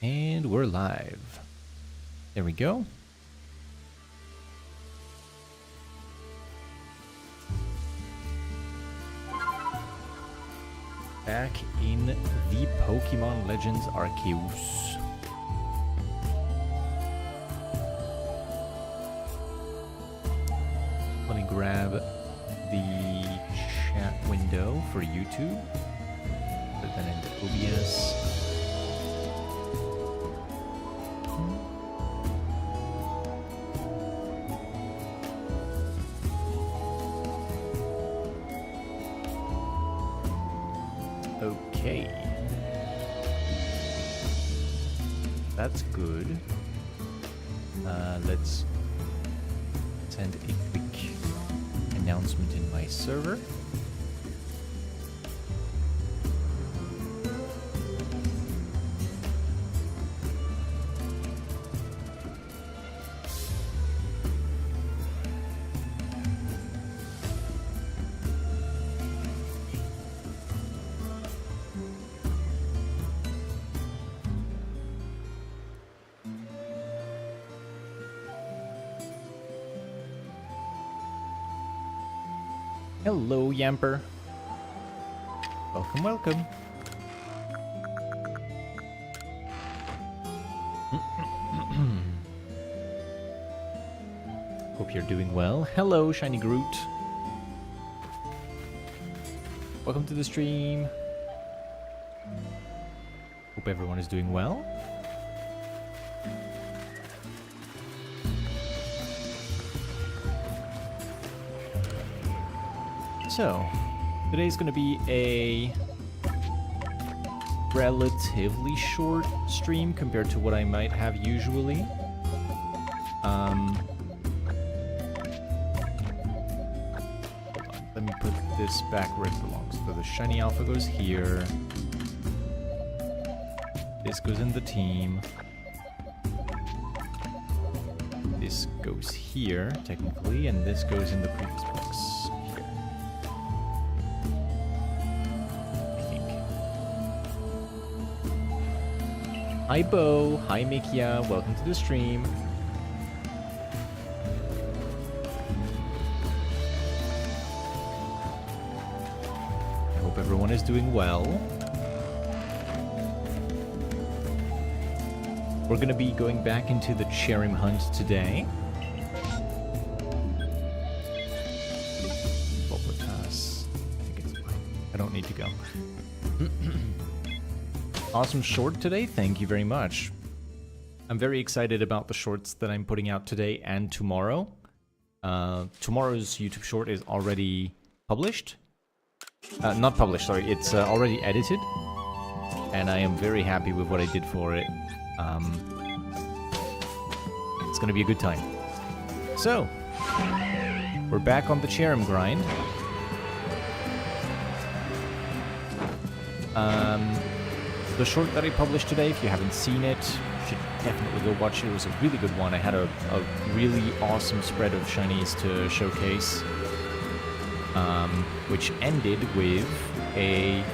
And we're live. There we go. Back in the Pokémon Legends Arceus. Let me grab the chat window for YouTube. Put that into OBS. Okay. That's good. Let's send a quick announcement in my server. Hello, Yamper. Welcome, welcome. Hope you're doing well. Hello, Shiny Groot. Welcome to the stream. Hope everyone is doing well. So, today's going to be a relatively short stream compared to what I might have usually. Hold on, let me put this back where it belongs. So the Shiny Alpha goes here. This goes in the team. This goes here, technically, and this goes in the previous box. Hi Bo, hi Mikia, welcome to the stream. I hope everyone is doing well. We're gonna be going back into the Cherrim hunt today. Bobotas. I think it's fine. I don't need to go. Awesome short today, thank you very much. I'm very excited about the shorts that I'm putting out today and tomorrow. Tomorrow's YouTube short is already published. Not published, sorry, it's already edited. And I am very happy with what I did for it. It's gonna be a good time. So, we're back on the Cherrim grind. The short that I published today, if you haven't seen it, you should definitely go watch it. It was a really good one. I had a really awesome spread of shinies to showcase, which ended with a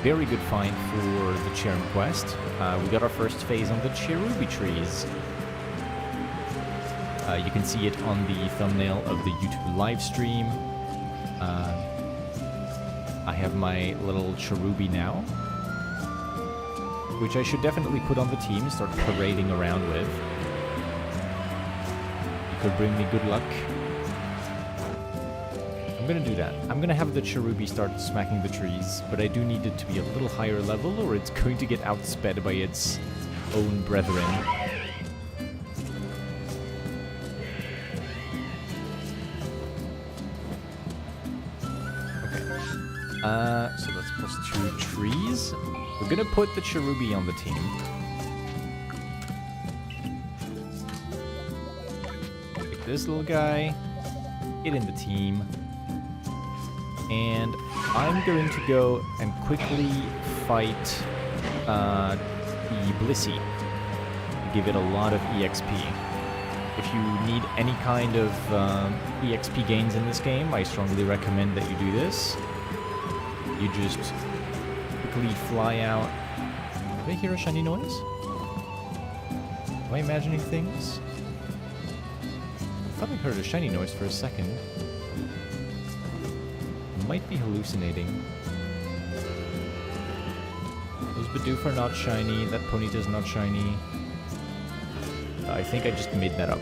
very good find for the Cherrim quest. We got our first phase on the Cherubi trees. You can see it on the thumbnail of the YouTube live stream. I have my little Cherubi now, which I should definitely put on the team, start parading around with. It could bring me good luck. I'm gonna do that. I'm gonna have the Cherubi start smacking the trees, but I do need it to be a little higher level or it's going to get outsped by its own brethren. Okay. So that's +2 trees. We're gonna put the Cherubi on the team. Take this little guy, get in the team, and I'm going to go and quickly fight the Blissey to give it a lot of EXP. If you need any kind of EXP gains in this game, I strongly recommend that you do this. You just quickly fly out. Did I hear a shiny noise? Am I imagining things? I thought I heard a shiny noise for a second. Might be hallucinating. Those Bidoof are not shiny. That Ponyta's not shiny. I think I just made that up.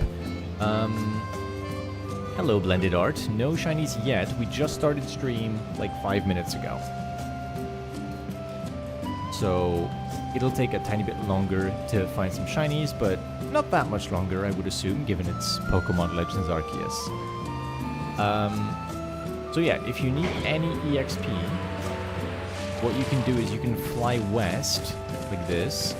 Hello, Blended Art. No shinies yet. We just started stream like 5 minutes ago. So it'll take a tiny bit longer to find some shinies, but not that much longer, I would assume, given it's Pokemon Legends Arceus. So yeah, if you need any EXP, what you can do is you can fly west, like this.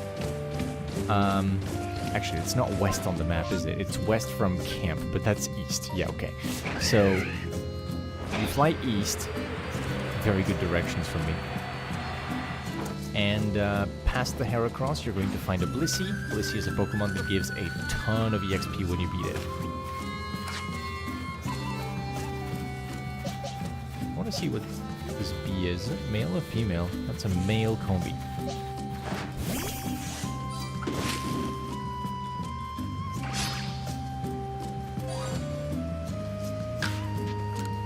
Actually, it's not west on the map, is it? It's west from camp, but that's east. Yeah, okay. So, you fly east. Very good directions from me. And past the Heracross, you're going to find a Blissey. Blissey is a Pokemon that gives a ton of EXP when you beat it. I want to see what this bee is. Is it male or female? That's a male Combi.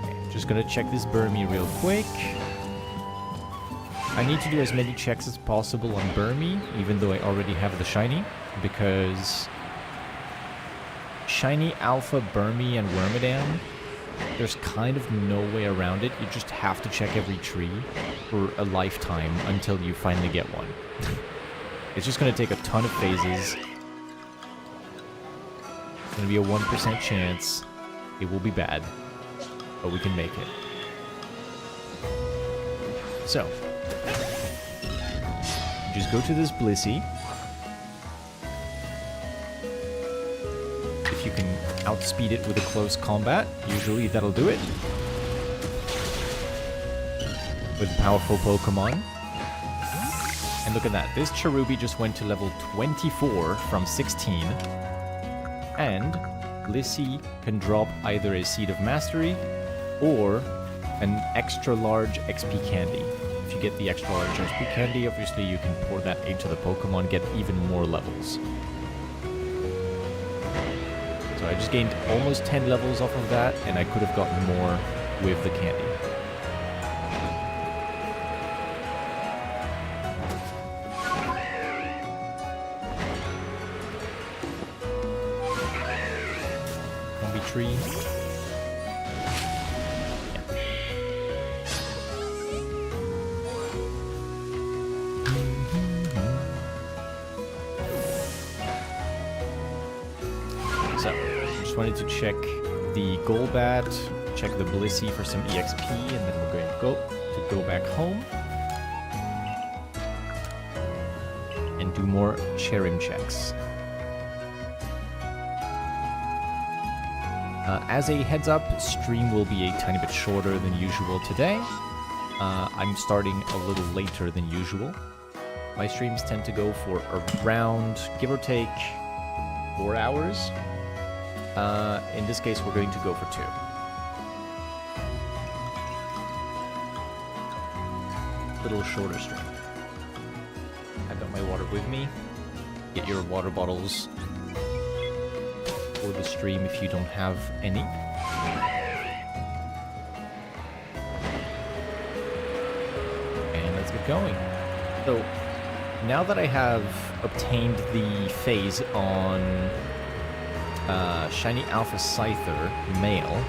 Okay, just gonna check this Burmy real quick. I need to do as many checks as possible on Burmy, even though I already have the shiny, because shiny Alpha Burmy and Wormadam, there's kind of no way around it. You just have to check every tree for a lifetime until you finally get one. It's just going to take a ton of phases. It's going to be a 1% chance. It will be bad, but we can make it. So, just go to this Blissey. If you can outspeed it with a close combat, usually that'll do it. With powerful Pokemon. And look at that, this Cherubi just went to level 24 from 16. And Blissey can drop either a Seed of Mastery or an extra large XP candy. If you get the extra large XP candy, obviously you can pour that into the Pokemon, get even more levels. So I just gained almost 10 levels off of that, and I could have gotten more with the candy. Combi tree. Wanted to check the Golbat, check the Blissey for some EXP, and then we're going to go back home and do more Cherrim checks. As a heads up, stream will be a tiny bit shorter than usual today. I'm starting a little later than usual. My streams tend to go for around, give or take, 4 hours. In this case, we're going to go for 2. Little shorter stream. I've got my water with me. Get your water bottles for the stream if you don't have any. And let's get going. So, now that I have obtained the phase on Shiny Alpha Scyther, male,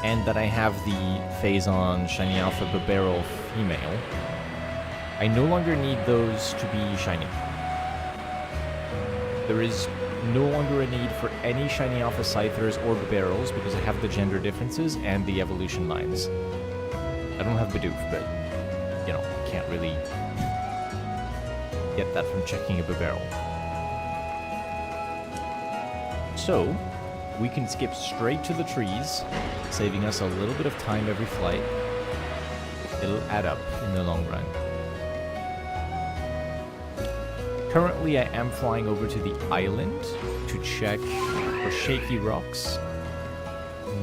and that I have the phase on Shiny Alpha Bibarel, female, I no longer need those to be shiny. There is no longer a need for any Shiny Alpha Scythers or Bibarels because I have the gender differences and the evolution lines. I don't have Bidoof, but, you know, can't really get that from checking a Bibarel. So, we can skip straight to the trees, saving us a little bit of time every flight. It'll add up in the long run. Currently, I am flying over to the island to check for shaky rocks.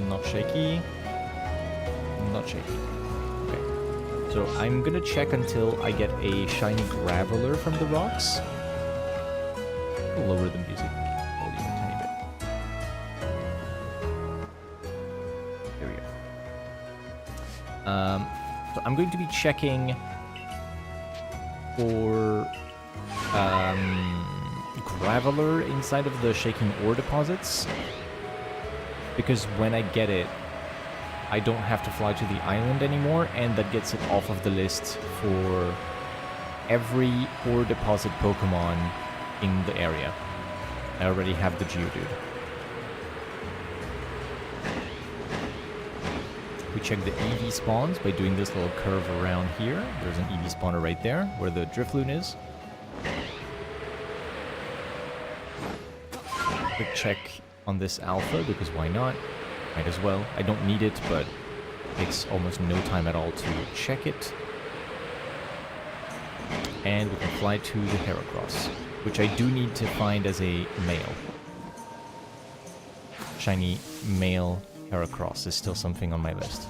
Not shaky. Not shaky. Okay. So, I'm gonna check until I get a shiny Graveler from the rocks. Lower the music volume a tiny bit. There we go. So I'm going to be checking for Graveler inside of the Shaking Ore deposits, because when I get it, I don't have to fly to the island anymore, and that gets it off of the list for every ore deposit Pokemon in the area. I already have the Geodude. We check the EV spawns by doing this little curve around here. There's an EV spawner right there, where the Drifloon is. Quick check on this Alpha, because why not? Might as well. I don't need it, but it takes almost no time at all to check it. And we can fly to the Heracross, which I do need to find as a male. Shiny male Heracross is still something on my list.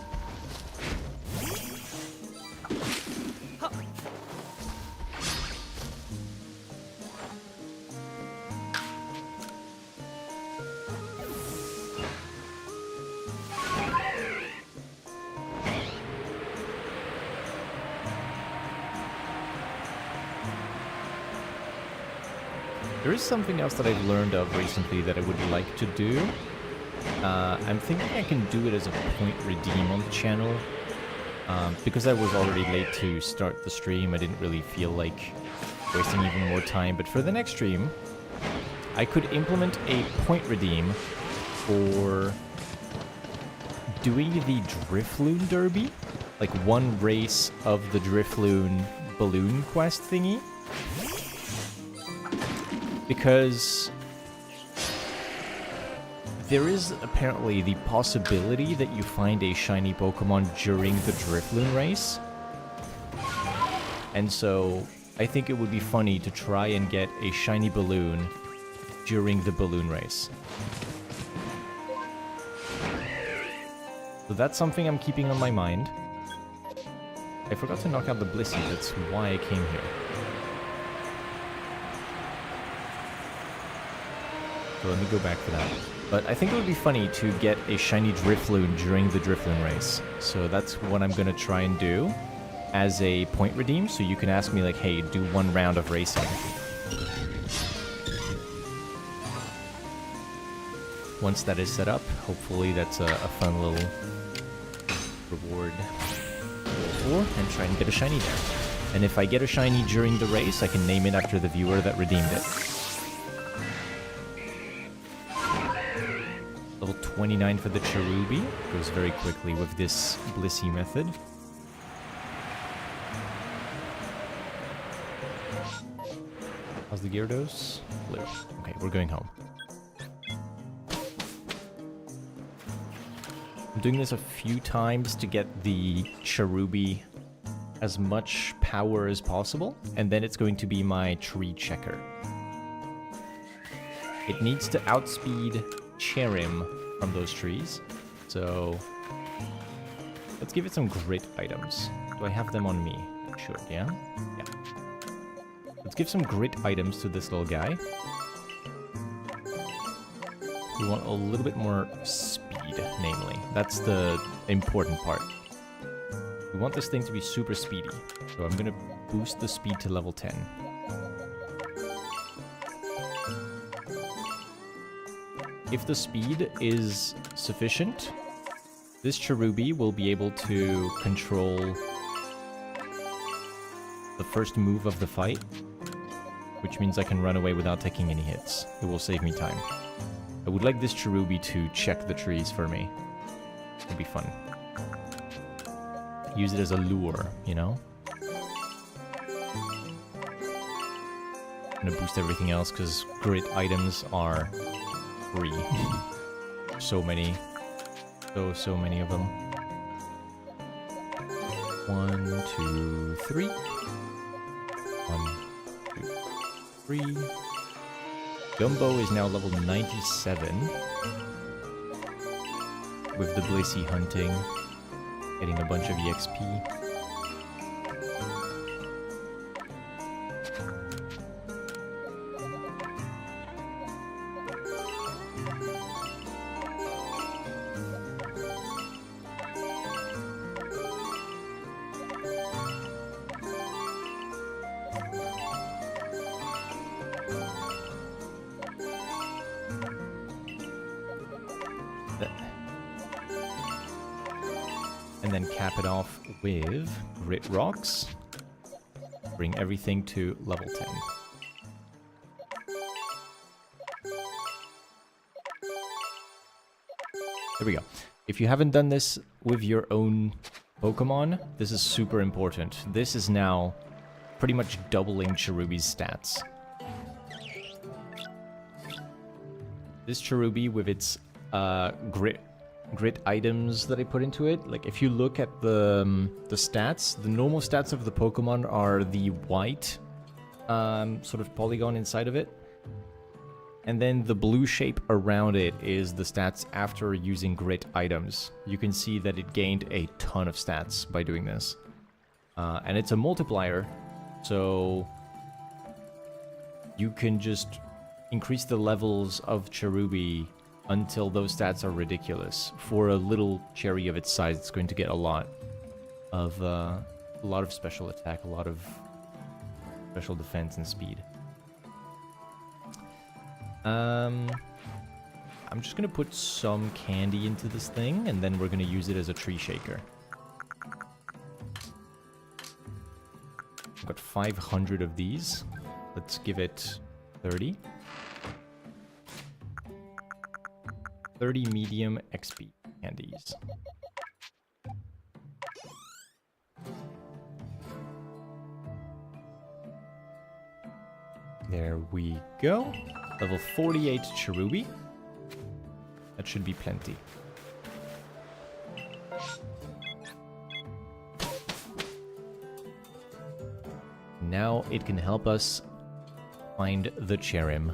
There is something else that I've learned of recently that I would like to do. I'm thinking I can do it as a point redeem on the channel. Because I was already late to start the stream, I didn't really feel like wasting even more time. But for the next stream, I could implement a point redeem for doing the Drifloon Derby. Like one race of the Drifloon balloon quest thingy. Because there is apparently the possibility that you find a shiny Pokemon during the Drifloon race. And so I think it would be funny to try and get a shiny balloon during the balloon race. So that's something I'm keeping on my mind. I forgot to knock out the Blissey, that's why I came here. So let me go back for that. But I think it would be funny to get a shiny Drifloon during the Drifloon race. So that's what I'm going to try and do as a point redeem. So you can ask me like, hey, do one round of racing. Once that is set up, hopefully that's a fun little reward for, and try and get a shiny there. And if I get a shiny during the race, I can name it after the viewer that redeemed it. Level 29 for the Cherubi. Goes very quickly with this Blissey method. How's the Gyarados? Blue. Okay, we're going home. I'm doing this a few times to get the Cherubi as much power as possible, and then it's going to be my tree checker. It needs to outspeed Cherrim from those trees, so let's give it some grit items. Do I have them on me? Sure, yeah? Yeah. Let's give some grit items to this little guy. We want a little bit more speed, namely. That's the important part. We want this thing to be super speedy, so I'm gonna boost the speed to level 10. If the speed is sufficient, this Cherubi will be able to control the first move of the fight, which means I can run away without taking any hits. It will save me time. I would like this Cherubi to check the trees for me. It'd be fun. Use it as a lure, you know? I'm gonna boost everything else because grit items are free. So many. So many of them. 1, 2, 3. 1, 2, 3. Gumbo is now level 97. With the Blissey hunting. Getting a bunch of EXP. then cap it off with Grit Rocks. Bring everything to level 10. There we go. If you haven't done this with your own Pokemon, this is super important. This is now pretty much doubling Cherubi's stats. This Cherubi with its grit items that I put into it, like if you look at the stats, the normal stats of the Pokemon are the white sort of polygon inside of it. And then the blue shape around it is the stats after using grit items. You can see that it gained a ton of stats by doing this. And it's a multiplier, so you can just increase the levels of Cherubi until those stats are ridiculous. For a little cherry of its size, it's going to get a lot of special attack, a lot of special defense and speed. I'm just gonna put some candy into this thing, and then we're gonna use it as a tree shaker. I've got 500 of these. Let's give it 30. 30 medium XP candies. There we go. Level 48 Cherubi. That should be plenty. Now it can help us find the Cherrim.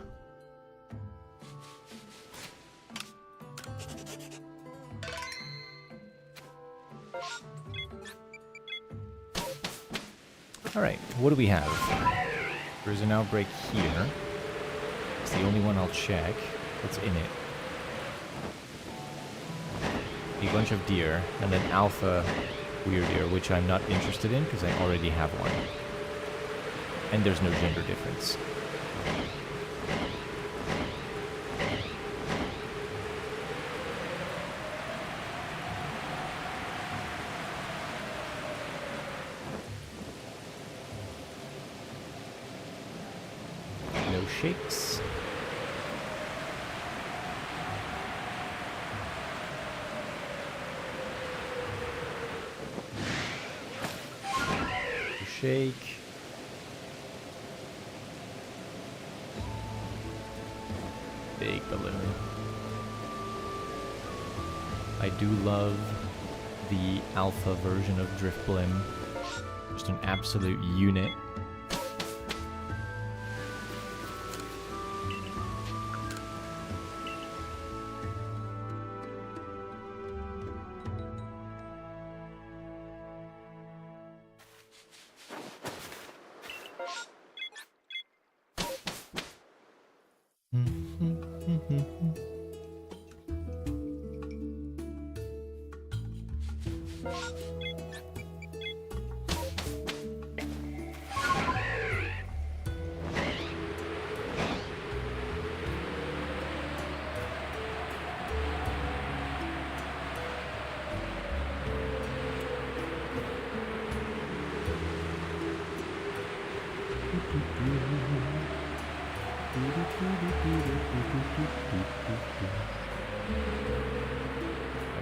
Alright, what do we have? There's an outbreak here. It's the only one I'll check. What's in it? A bunch of deer, and then alpha weird deer, which I'm not interested in because I already have one. And there's no gender difference. No shakes. Shake. Big balloon. I do love the alpha version of Driftblim. Just an absolute unit.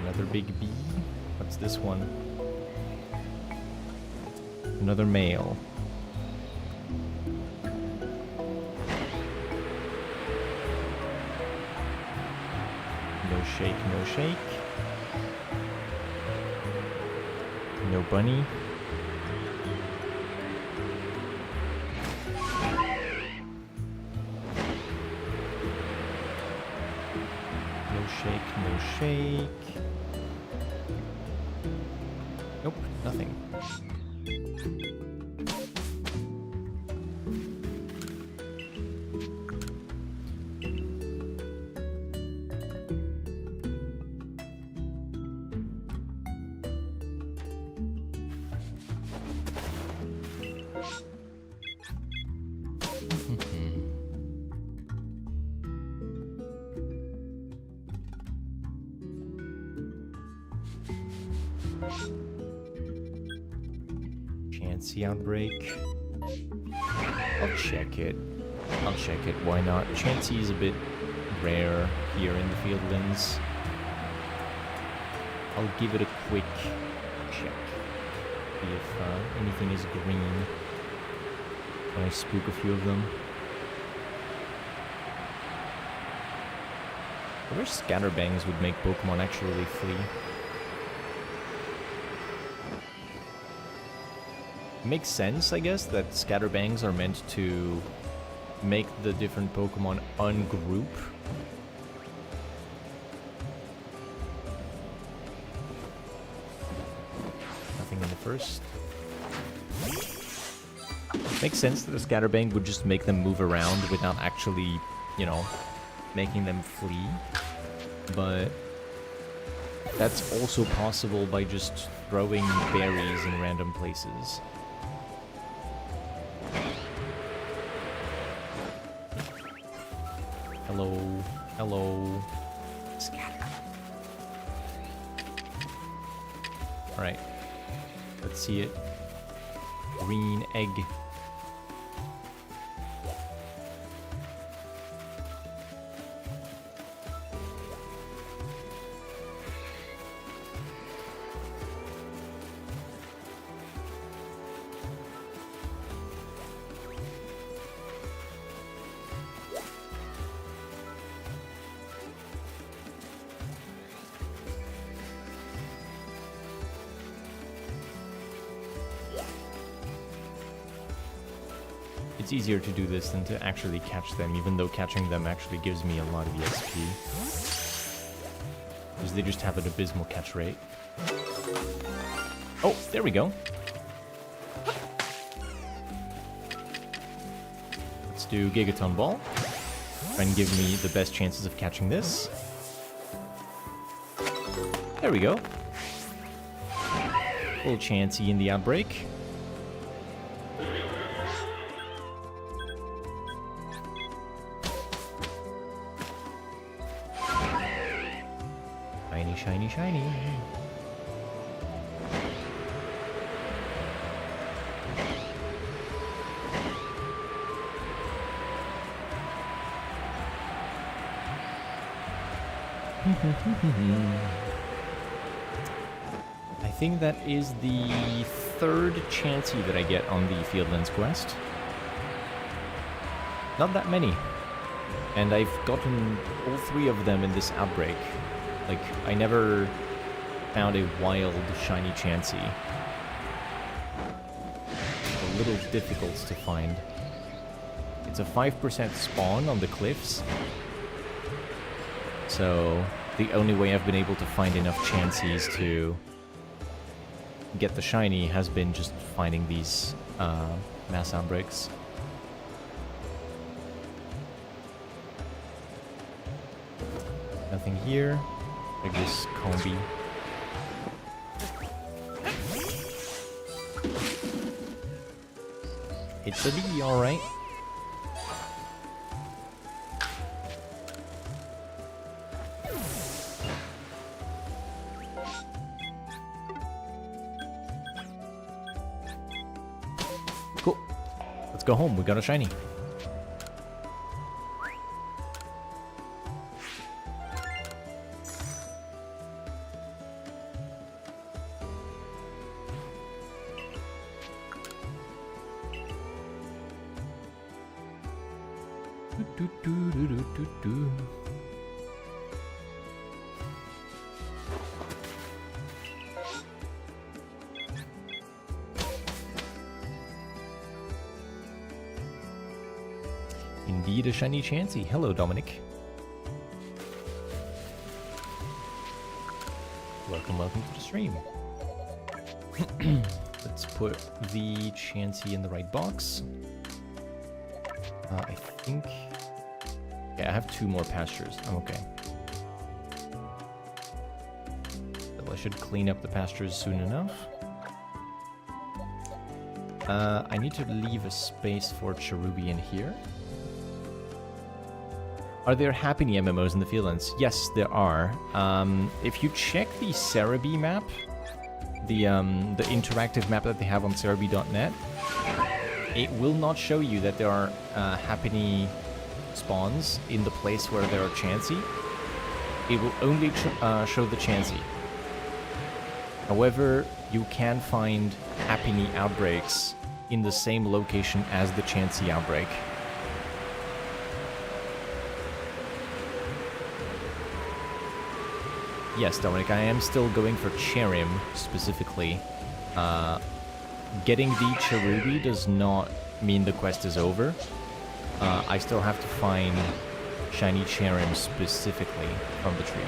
Another big bee. What's this one? Another male. No shake, no shake. No bunny. No shake, no shake. Nope, nothing. Chansey outbreak. I'll check it. Why not? Chansey is a bit rare here in the Fieldlands. I'll give it a quick check. See if anything is green. Can I spook a few of them? I wish scatterbangs would make Pokemon actually flee. Makes sense, I guess, that scatterbangs are meant to make the different Pokemon ungroup. Nothing in the first. Makes sense that a scatterbang would just make them move around without actually, you know, making them flee. But that's also possible by just throwing berries in random places. Hello, hello. Scatter. Alright. Let's see it. Green egg. It's easier to do this than to actually catch them, even though catching them actually gives me a lot of EXP. Because they just have an abysmal catch rate. Oh, there we go. Let's do Gigaton Ball. Try and give me the best chances of catching this. There we go. Little Chansey in the outbreak. Shiny, shiny. I think that is the third Chansey that I get on the Fieldlands quest. Not that many. And I've gotten all three of them in this outbreak. Like, I never found a wild, shiny Chansey. A little difficult to find. It's a 5% spawn on the cliffs. So, the only way I've been able to find enough Chanseys to get the shiny has been just finding these mass outbreaks. Nothing here. Like this combi. It's a D, alright. Cool. Let's go home. We got a shiny. Indeed a shiny Chansey. Hello, Dominic. Welcome to the stream. Let's put the Chansey in the right box. I think... Yeah, I have 2 more pastures. I'm okay. So I should clean up the pastures soon enough. I need to leave a space for Cherubian here. Are there Happiny MMOs in the Fieldlands? Yes, there are. If you check the Cerebi map, the interactive map that they have on Cerebi.net, it will not show you that there are Happiny spawns in the place where there are Chansey. It will only show the Chansey. However, you can find Happiny outbreaks in the same location as the Chansey outbreak. Yes, Dominic, I am still going for Cherrim, specifically. Getting the Cherubi does not mean the quest is over. I still have to find shiny Cherrim specifically from the tree.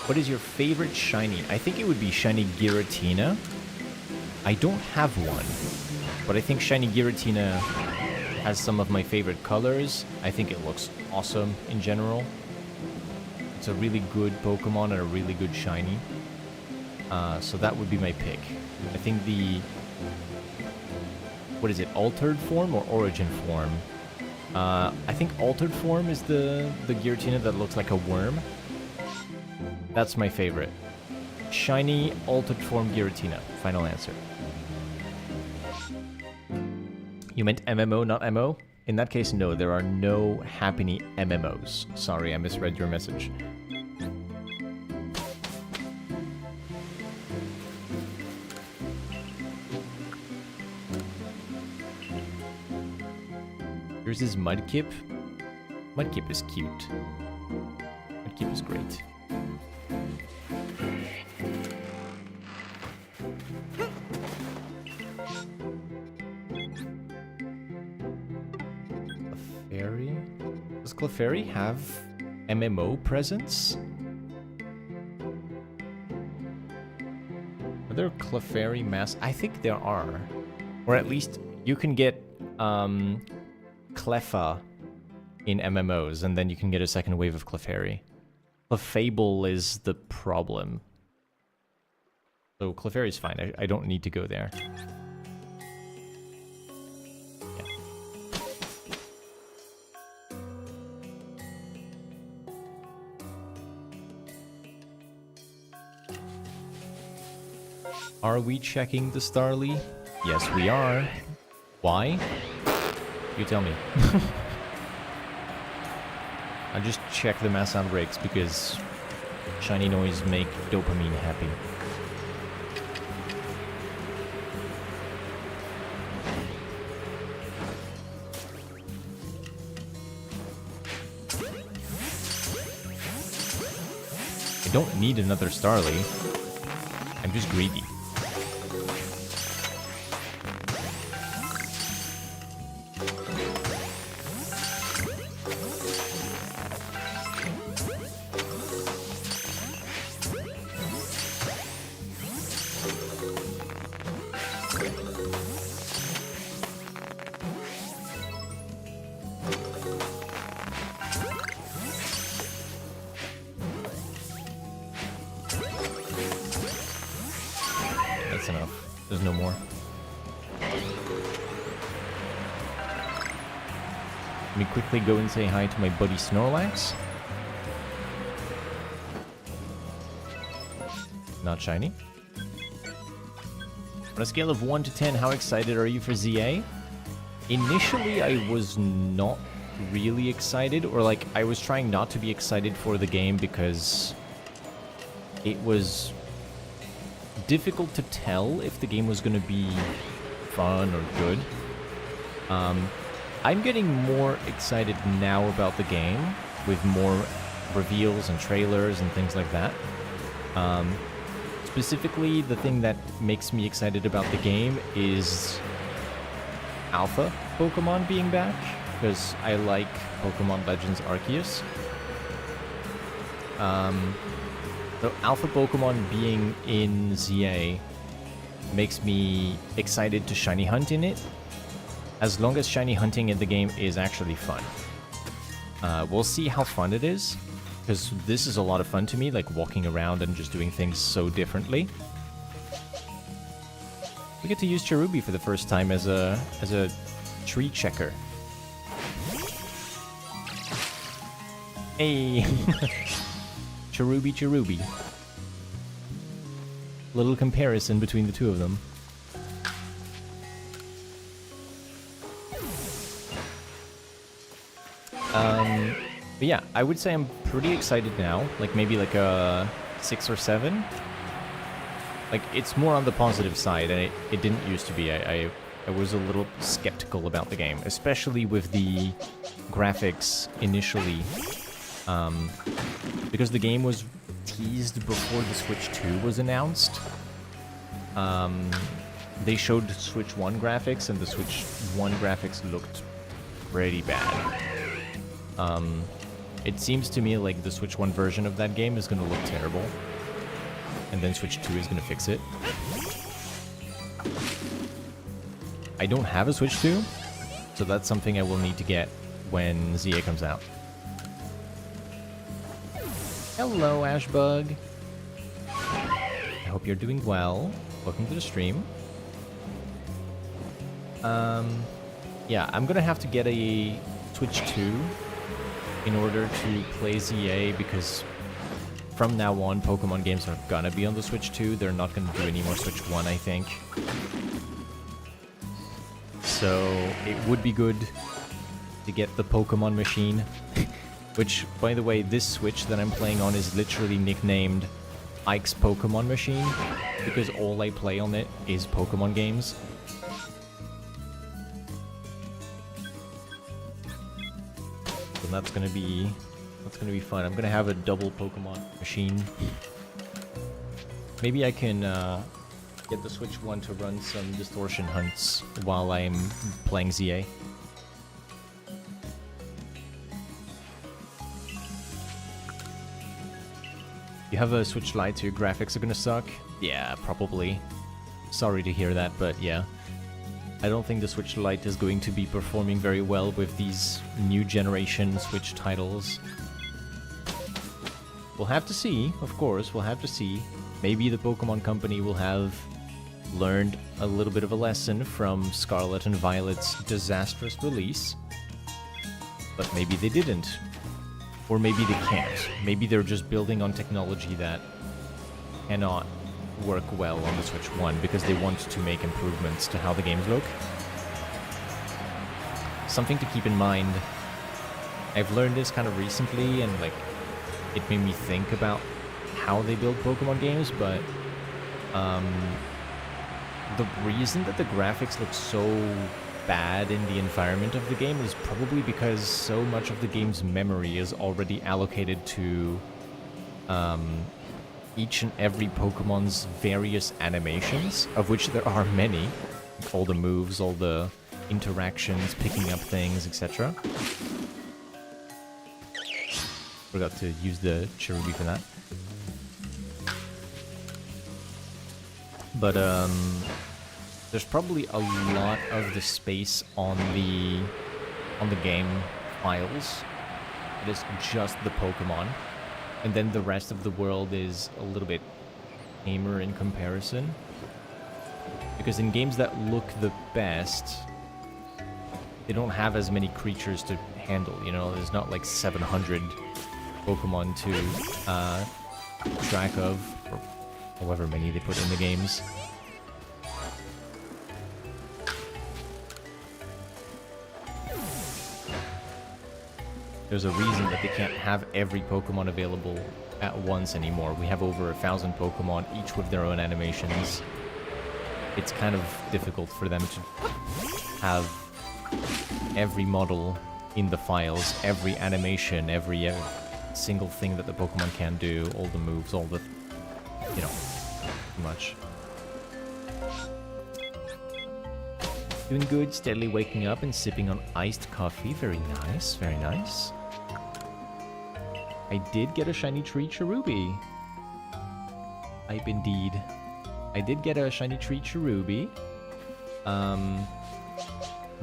What is your favorite shiny? I think it would be shiny Giratina. I don't have one, but I think shiny Giratina has some of my favorite colors. I think it looks awesome in general. It's a really good Pokemon and a really good shiny. So that would be my pick. I think the... What is it? Altered form or origin form? I think altered form is the Giratina that looks like a worm. That's my favorite. Shiny, altered form Giratina. Final answer. You meant MMO, not MO? In that case, no. There are no Happiny MMOs. Sorry, I misread your message. Yours is Mudkip. Mudkip is cute. Mudkip is great. Does Clefairy have MMO presence? Are there Clefairy mass? I think there are. Or at least you can get Cleffa in MMOs, and then you can get a second wave of Clefairy. Clefable is the problem. So Clefairy is fine. I don't need to go there. Are we checking the Starly? Yes, we are. Why? You tell me. I just check the mass outbreaks because shiny noise make dopamine happy. I don't need another Starly. I'm just greedy. That's enough. There's no more. Let me quickly go and say hi to my buddy Snorlax. Not shiny. On a scale of 1 to 10, how excited are you for ZA? Initially, I was not really excited, or like, I was trying not to be excited for the game because it was difficult to tell if the game was going to be fun or good. I'm getting more excited now about the game with more reveals and trailers and things like that. Specifically, the thing that makes me excited about the game is Alpha Pokemon being back, because I like Pokemon Legends Arceus. So Alpha Pokemon being in ZA makes me excited to shiny hunt in it, as long as shiny hunting in the game is actually fun. We'll see how fun it is. Because this is a lot of fun to me, like walking around and just doing things so differently. We get to use Cherubi for the first time as a tree checker. Hey! Cherubi, Cherubi. Little comparison between the two of them. But yeah, I would say I'm pretty excited now. Like maybe like a 6 or 7. Like it's more on the positive side, and it didn't used to be. I was a little skeptical about the game, especially with the graphics initially. Because the game was teased before the Switch 2 was announced. They showed Switch 1 graphics, and the Switch 1 graphics looked pretty bad. It seems to me like the Switch 1 version of that game is going to look terrible. And then Switch 2 is going to fix it. I don't have a Switch 2, so that's something I will need to get when ZA comes out. Hello, Ashbug. I hope you're doing well. Welcome to the stream. Yeah, I'm gonna have to get a Switch 2 in order to play ZA, because from now on, Pokemon games are gonna be on the Switch 2. They're not gonna do any more Switch 1, I think. So it would be good to get the Pokemon machine. Which, by the way, this Switch that I'm playing on is literally nicknamed Ike's Pokemon Machine, because all I play on it is Pokemon games. So that's gonna be fun. I'm gonna have a double Pokemon machine. Maybe I can get the Switch 1 to run some distortion hunts while I'm playing ZA. You have a Switch Lite, so your graphics are gonna suck? Yeah, probably. Sorry to hear that, but yeah. I don't think the Switch Lite is going to be performing very well with these new generation Switch titles. We'll have to see, of course, we'll have to see. Maybe the Pokemon Company will have learned a little bit of a lesson from Scarlet and Violet's disastrous release. But maybe they didn't. Or maybe they can't. Maybe they're just building on technology that cannot work well on the Switch 1 because they want to make improvements to how the games look. Something to keep in mind. I've learned this kind of recently, and like it made me think about how they build Pokemon games, but the reason that the graphics look so bad in the environment of the game is probably because so much of the game's memory is already allocated to each and every Pokemon's various animations, of which there are many. All the moves, all the interactions, picking up things, etc. Forgot to use the Cherubi for that. But there's probably a lot of the space on the game files. It is just the Pokemon, and then the rest of the world is a little bit tamer in comparison. Because in games that look the best, they don't have as many creatures to handle. You know, there's not like 700 Pokemon to track of, or however many they put in the games. There's a reason that they can't have every Pokemon available at once anymore. We have over 1,000 Pokemon, each with their own animations. It's kind of difficult for them to have every model in the files, every animation, every single thing that the Pokemon can do, all the moves, all the, you know, too much. Doing good, steadily waking up and sipping on iced coffee. Very nice, very nice. I did get a shiny tree Cherubi. Indeed. I did get a shiny tree Cherubi.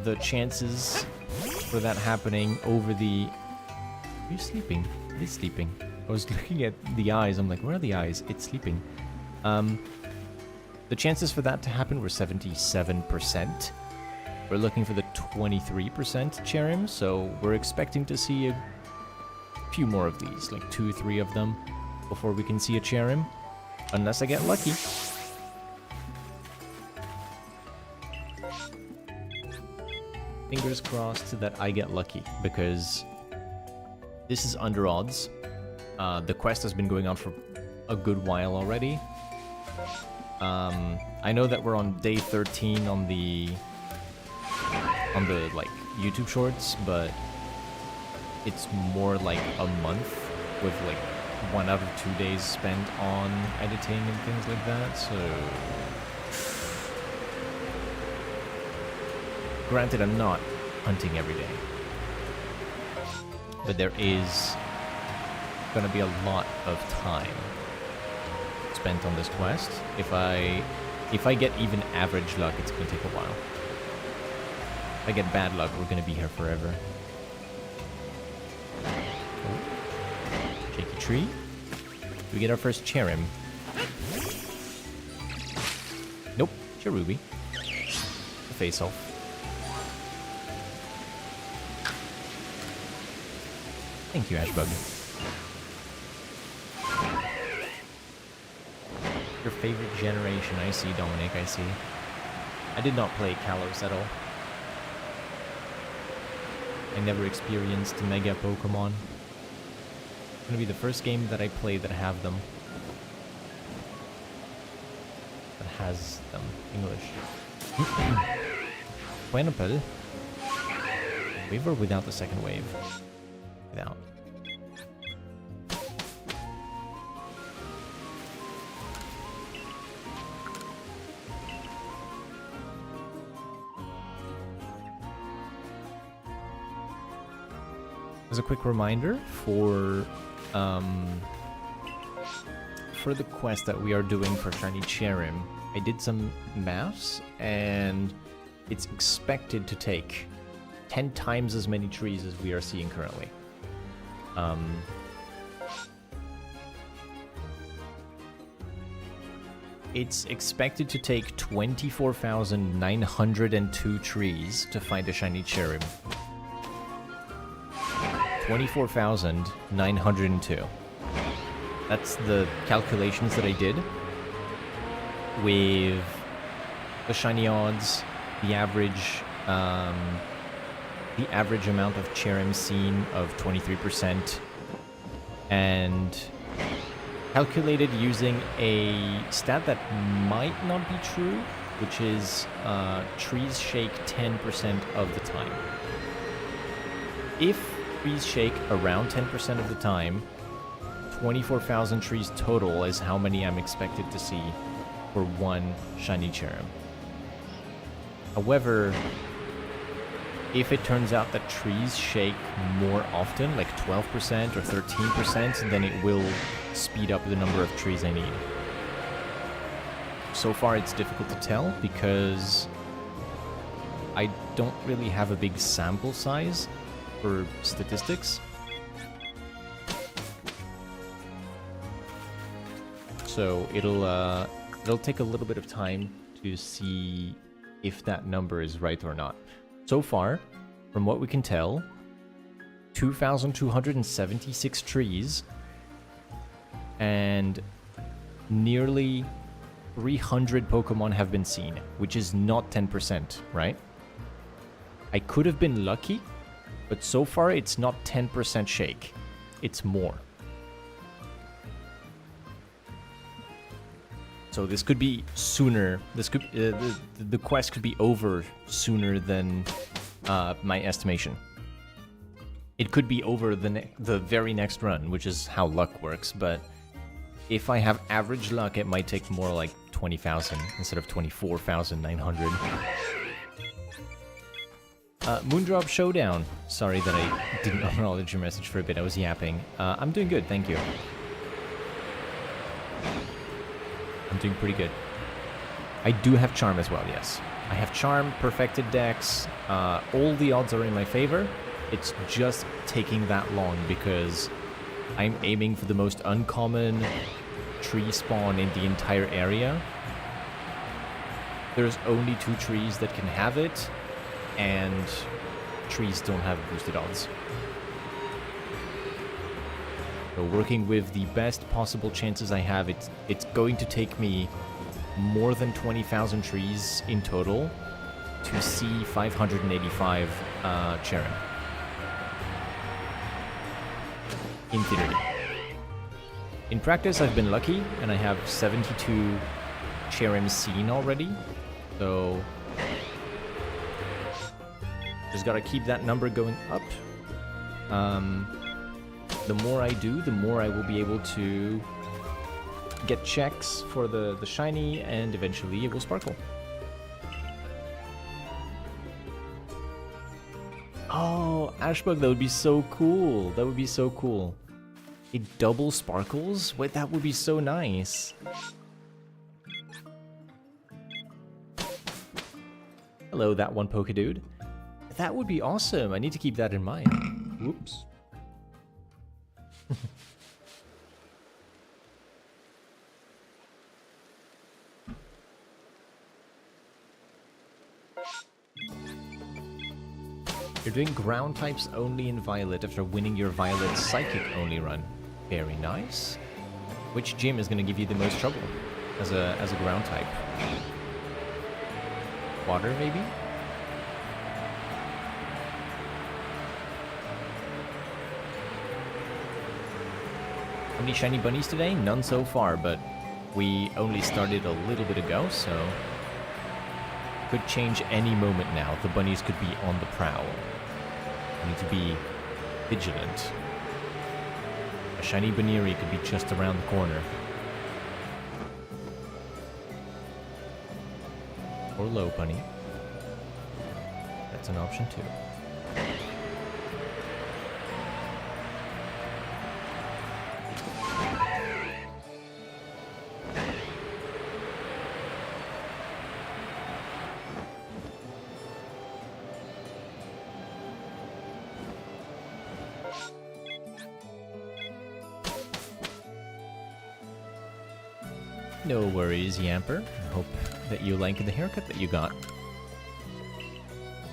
The chances for that happening over the... Are you sleeping? He's sleeping. I was looking at the eyes. I'm like, where are the eyes? It's sleeping. The chances for that to happen were 77%. We're looking for the 23% Cherrim, so we're expecting to see a few more of these, like 2 or 3 of them, before we can see a Cherrim. Unless I get lucky. Fingers crossed that I get lucky, because this is under odds. The quest has been going on for a good while already. I know that we're on day 13 on the like YouTube shorts, but it's more like a month with like 1 out of 2 days spent on editing and things like that, so... Granted, I'm not hunting every day, but there is gonna be a lot of time spent on this quest. If I get even average luck, it's gonna take a while. If I get bad luck, we're gonna be here forever. Shaky tree. We get our first Cherrim. Nope, Cherubi. A face off. Thank you, Ashbug. Your favorite generation, I see, Dominic, I see. I did not play Kalos at all. I never experienced Mega Pokémon. It's gonna be the first game that I play that have them. That has them. English. Pineapple. Wave or without the second wave? Without. As a quick reminder, for the quest that we are doing for Shiny Cherrim, I did some maths, and it's expected to take 10 times as many trees as we are seeing currently. It's expected to take 24,902 trees to find a Shiny Cherrim. 24,902. That's the calculations that I did with the shiny odds, the average amount of Cherrim seen of 23%, and calculated using a stat that might not be true, which is trees shake 10% of the time. If trees shake around 10% of the time, 24,000 trees total is how many I'm expected to see for one shiny Cherrim. However, if it turns out that trees shake more often, like 12% or 13%, then it will speed up the number of trees I need. So far it's difficult to tell because I don't really have a big sample size for statistics. So it'll take a little bit of time to see if that number is right or not. So far, from what we can tell, 2,276 trees and nearly 300 Pokemon have been seen, which is not 10%, right? I could have been lucky, but so far it's not 10% shake. It's more. So this could be sooner. This could the quest could be over sooner than my estimation. It could be over the very next run, which is how luck works. But if I have average luck, it might take more like 20,000 instead of 24,900. Moondrop Showdown. Sorry that I didn't acknowledge your message for a bit. I was yapping. I'm doing good, thank you. I'm doing pretty good. I do have Charm as well, yes. I have Charm, Perfected Dex. All the odds are in my favor. It's just taking that long because I'm aiming for the most uncommon tree spawn in the entire area. There's only 2 trees that can have it, and trees don't have boosted odds. So working with the best possible chances I have, it's going to take me more than 20,000 trees in total to see 585 Cherrim. In theory. In practice, I've been lucky, and I have 72 Cherrim seen already. So just gotta keep that number going up. The more I do, the more I will be able to get checks for the shiny, and eventually it will sparkle. Oh, Ashbug, that would be so cool. That would be so cool. It double sparkles? Wait, that would be so nice. Hello, that one Pokedude. That would be awesome. I need to keep that in mind. Whoops. You're doing ground types only in Violet after winning your Violet Psychic only run. Very nice. Which gym is going to give you the most trouble as a ground type? Water, maybe? How many shiny bunnies today? None so far, but we only started a little bit ago, so could change any moment now. The bunnies could be on the prowl. I need to be vigilant. A shiny Baneri could be just around the corner. Or low bunny. That's an option too. No worries, Yamper. I hope that you like the haircut that you got.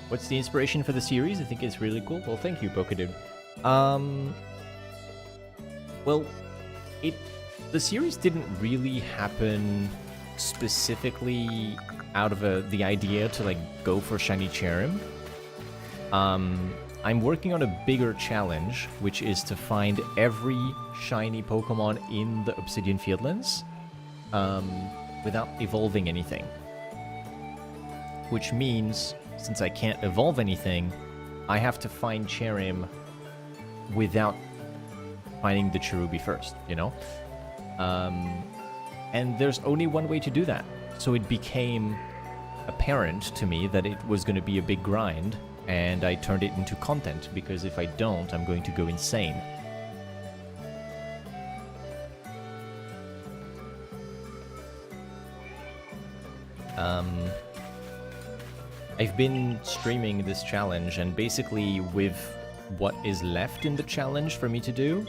What's the inspiration for the series? I think it's really cool. Well, thank you, Pokedude. Well, the series didn't really happen specifically out of the idea to, like, go for shiny Cherrim. I'm working on a bigger challenge, which is to find every shiny Pokemon in the Obsidian Fieldlands. Without evolving anything. Which means, since I can't evolve anything, I have to find Cherrim without finding the Cherubi first, you know? And there's only one way to do that. So it became apparent to me that it was going to be a big grind, and I turned it into content, because if I don't, I'm going to go insane. I've been streaming this challenge, and basically with what is left in the challenge for me to do,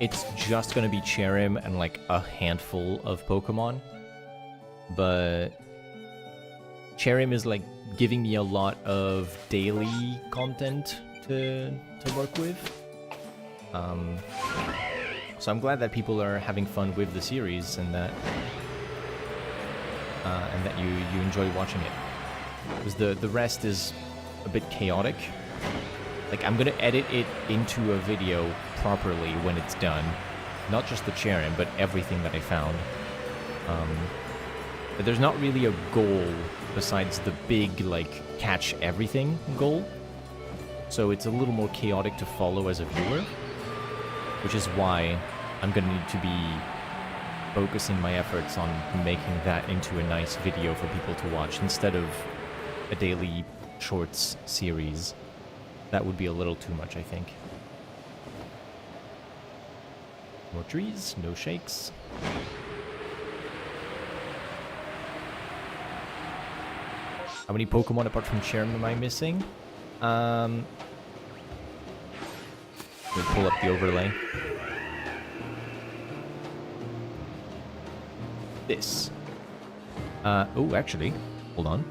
it's just gonna be Cherrim and like a handful of Pokemon. But Cherrim is like giving me a lot of daily content to work with. So I'm glad that people are having fun with the series, and that you enjoy watching it. Because the rest is a bit chaotic. Like, I'm gonna edit it into a video properly when it's done. Not just the Cherrim, but everything that I found. But there's not really a goal besides the big, like, catch everything goal. So it's a little more chaotic to follow as a viewer. Which is why I'm gonna need to be focusing my efforts on making that into a nice video for people to watch instead of a daily shorts series. That would be a little too much, I think. More trees, no shakes. How many Pokemon apart from Cherrim am I missing? Let me pull up the overlay. this. Oh, actually, hold on.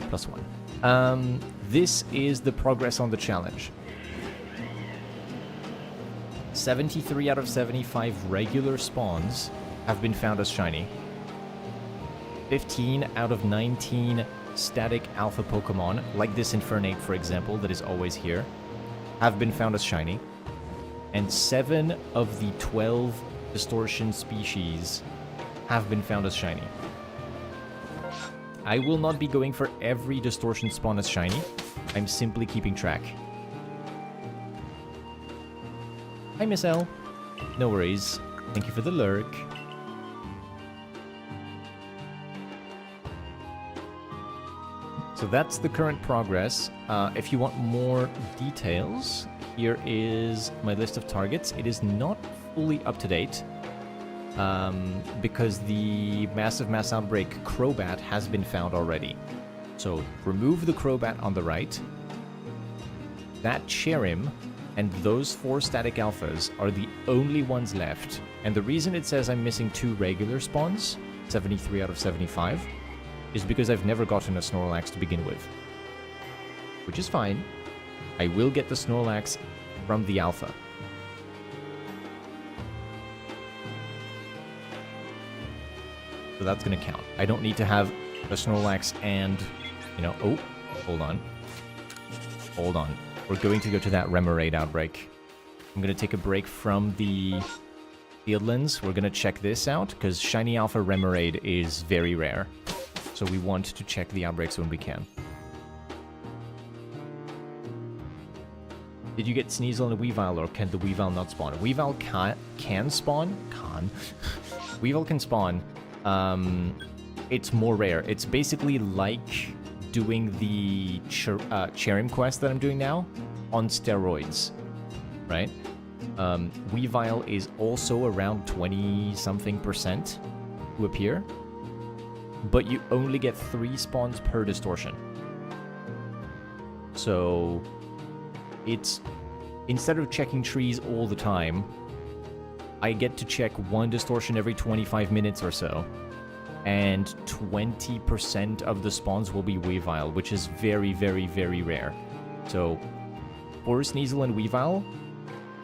+1. This is the progress on the challenge. 73 out of 75 regular spawns have been found as shiny. 15 out of 19 static alpha Pokemon, like this Infernape, for example, that is always here, have been found as shiny. And 7 of the 12 distortion species have been found as shiny. I will not be going for every distortion spawn as shiny. I'm simply keeping track. Hi, Miss L. No worries. Thank you for the lurk. So that's the current progress. If you want more details, here is my list of targets. It is not fully up to date because the massive mass outbreak Crobat has been found already. So remove the Crobat on the right. That Cherrim and those 4 static alphas are the only ones left. And the reason it says I'm missing 2 regular spawns, 73 out of 75, is because I've never gotten a Snorlax to begin with. Which is fine. I will get the Snorlax from the alpha. So that's gonna count. I don't need to have a Snorlax and, you know... Oh, hold on. Hold on. We're going to go to that Remoraid outbreak. I'm gonna take a break from the Fieldlands. We're gonna check this out, because Shiny Alpha Remoraid is very rare. So we want to check the outbreaks when we can. Did you get Sneasel and a Weavile, or can the Weavile not spawn? Weavile can spawn? Weavile can spawn. It's more rare. It's basically like doing the Cherrim quest that I'm doing now on steroids, right? Weavile is also around 20-something% to appear, but you only get 3 spawns per distortion. So it's, instead of checking trees all the time, I get to check 1 distortion every 25 minutes or so, and 20% of the spawns will be Weavile, which is very, very, very rare. So for Sneasel and Weavile,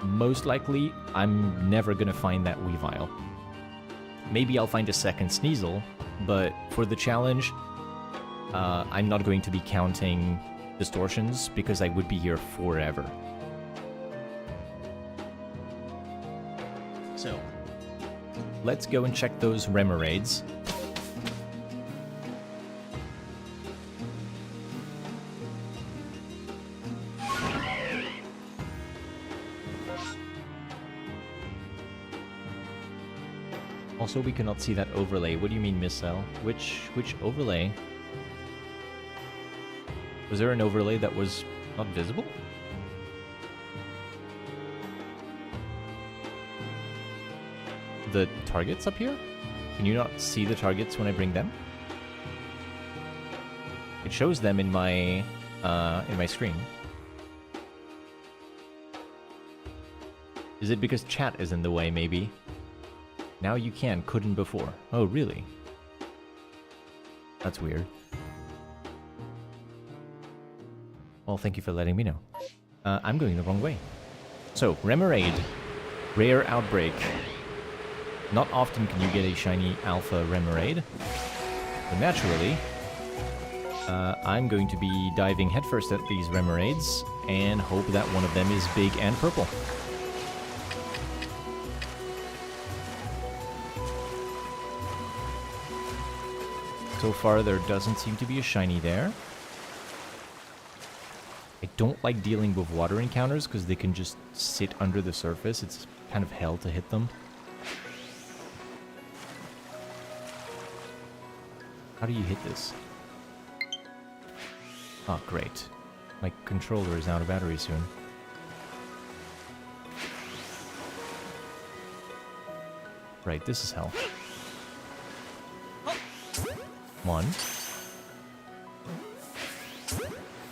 most likely I'm never gonna find that Weavile. Maybe I'll find a second Sneasel, but for the challenge, I'm not going to be counting distortions because I would be here forever. So, let's go and check those Remoraids. Also, we cannot see that overlay. What do you mean, Miss L? Which overlay? Was there an overlay that was not visible? The targets up here? Can you not see the targets when I bring them? It shows them in my screen. Is it because chat is in the way, maybe? Now you can, couldn't before. Oh, really? That's weird. Well, thank you for letting me know. I'm going the wrong way. So, Remoraid. Rare outbreak. Not often can you get a shiny alpha Remoraid. But naturally, I'm going to be diving headfirst at these Remoraids and hope that one of them is big and purple. So far, there doesn't seem to be a shiny there. I don't like dealing with water encounters because they can just sit under the surface. It's kind of hell to hit them. How do you hit this? Oh, great. My controller is out of battery soon. Right, this is hell. 1,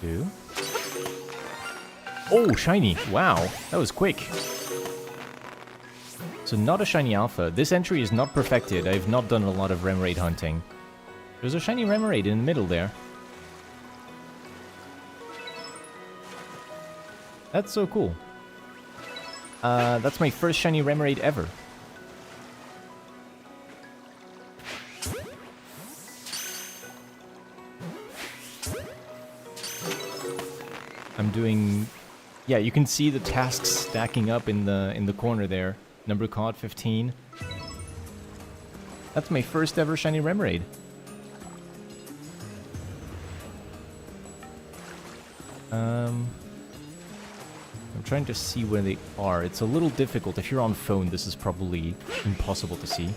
2. Oh, shiny! Wow, that was quick. So not a shiny alpha. This entry is not perfected. I've not done a lot of Remoraid hunting. There's a shiny Remoraid in the middle there. That's so cool. That's my first shiny Remoraid ever. I'm doing... Yeah, you can see the tasks stacking up in the corner there. Number caught, 15. That's my first ever shiny Remoraid. I'm trying to see where they are. It's a little difficult. If you're on phone, this is probably impossible to see.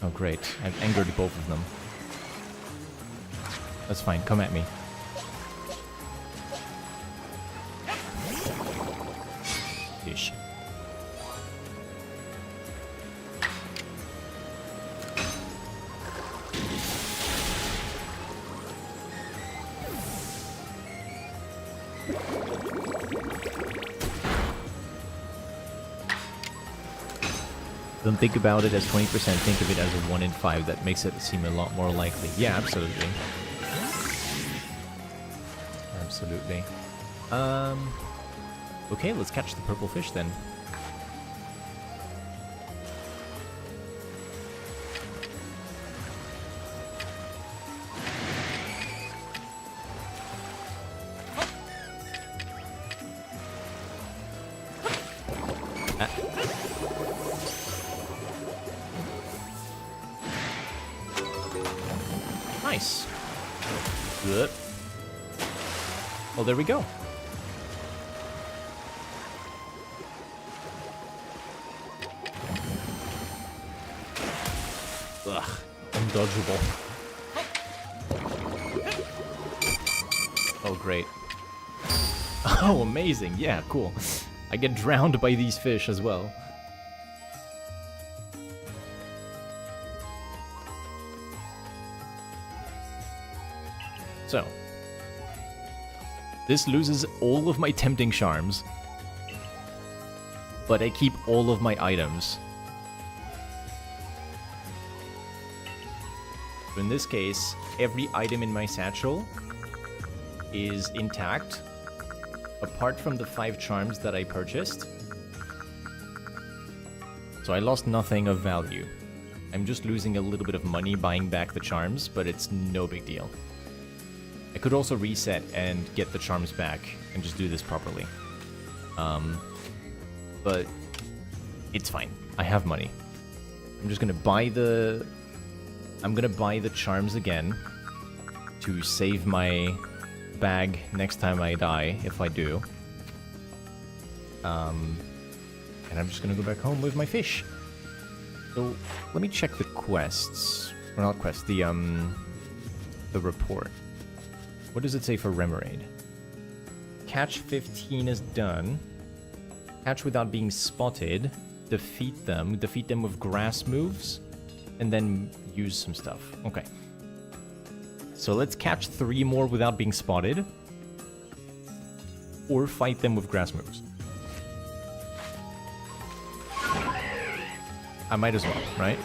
Oh, great. I've angered both of them. That's fine. Come at me. Ish. Don't think about it as 20%, think of it as a 1 in 5. That makes it seem a lot more likely. Yeah, absolutely. Absolutely. Okay, let's catch the purple fish then. Nice. Good. Well, there we go. Ugh, undodgeable. Oh, great. Oh, amazing. Yeah, cool. I get drowned by these fish as well. So, this loses all of my tempting charms, but I keep all of my items. So in this case, every item in my satchel is intact, apart from the 5 charms that I purchased. So I lost nothing of value. I'm just losing a little bit of money buying back the charms, but it's no big deal. I could also reset and get the charms back and just do this properly. But it's fine. I have money. I'm just gonna buy the... I'm gonna buy the charms again to save my bag next time I die, if I do. And I'm just gonna go back home with my fish. So, let me check the quests. Or not quests, the report. What does it say for Remoraid? Catch 15 is done. Catch without being spotted. Defeat them with grass moves, and then use some stuff. Okay. So let's catch 3 more without being spotted, or fight them with grass moves. I might as well, right?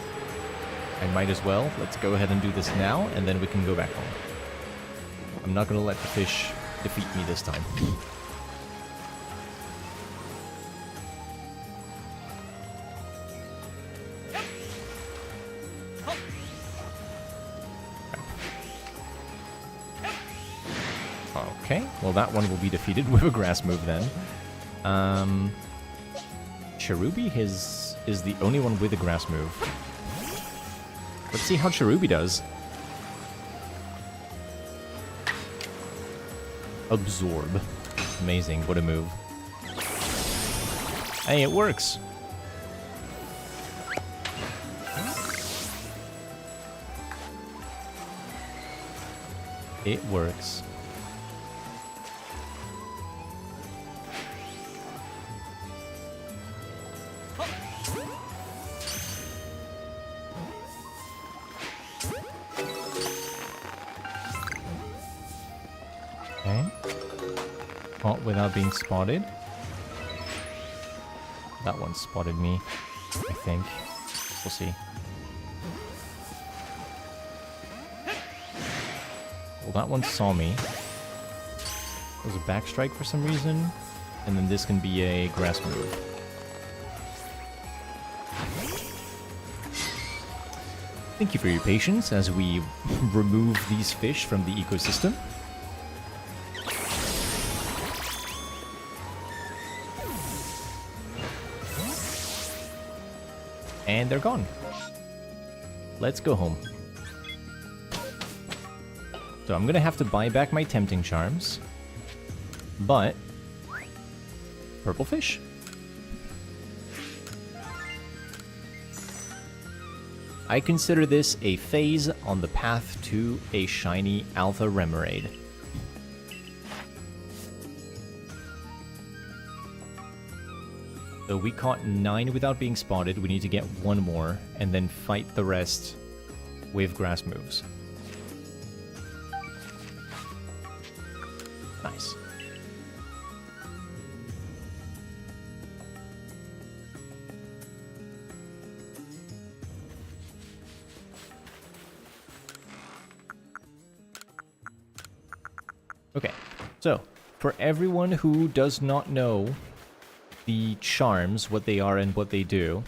I might as well. Let's go ahead and do this now, and then we can go back home. I'm not gonna let the fish defeat me this time. Okay, well that one will be defeated with a grass move then. Cherubi is the only one with a grass move. Let's see how Cherubi does. Absorb. Amazing, what a move. Hey, it works! It works. Okay. Caught without being spotted. That one spotted me, I think. We'll see. Well, that one saw me. It was a backstrike for some reason. And then this can be a grass move. Thank you for your patience as we remove these fish from the ecosystem. And they're gone. Let's go home. So I'm gonna have to buy back my tempting charms. But purple fish. I consider this a phase on the path to a shiny Alpha Remoraid. So we caught 9 without being spotted. We need to get 1 more and then fight the rest with grass moves. Nice. Okay, so for everyone who does not know the charms, what they are and what they do,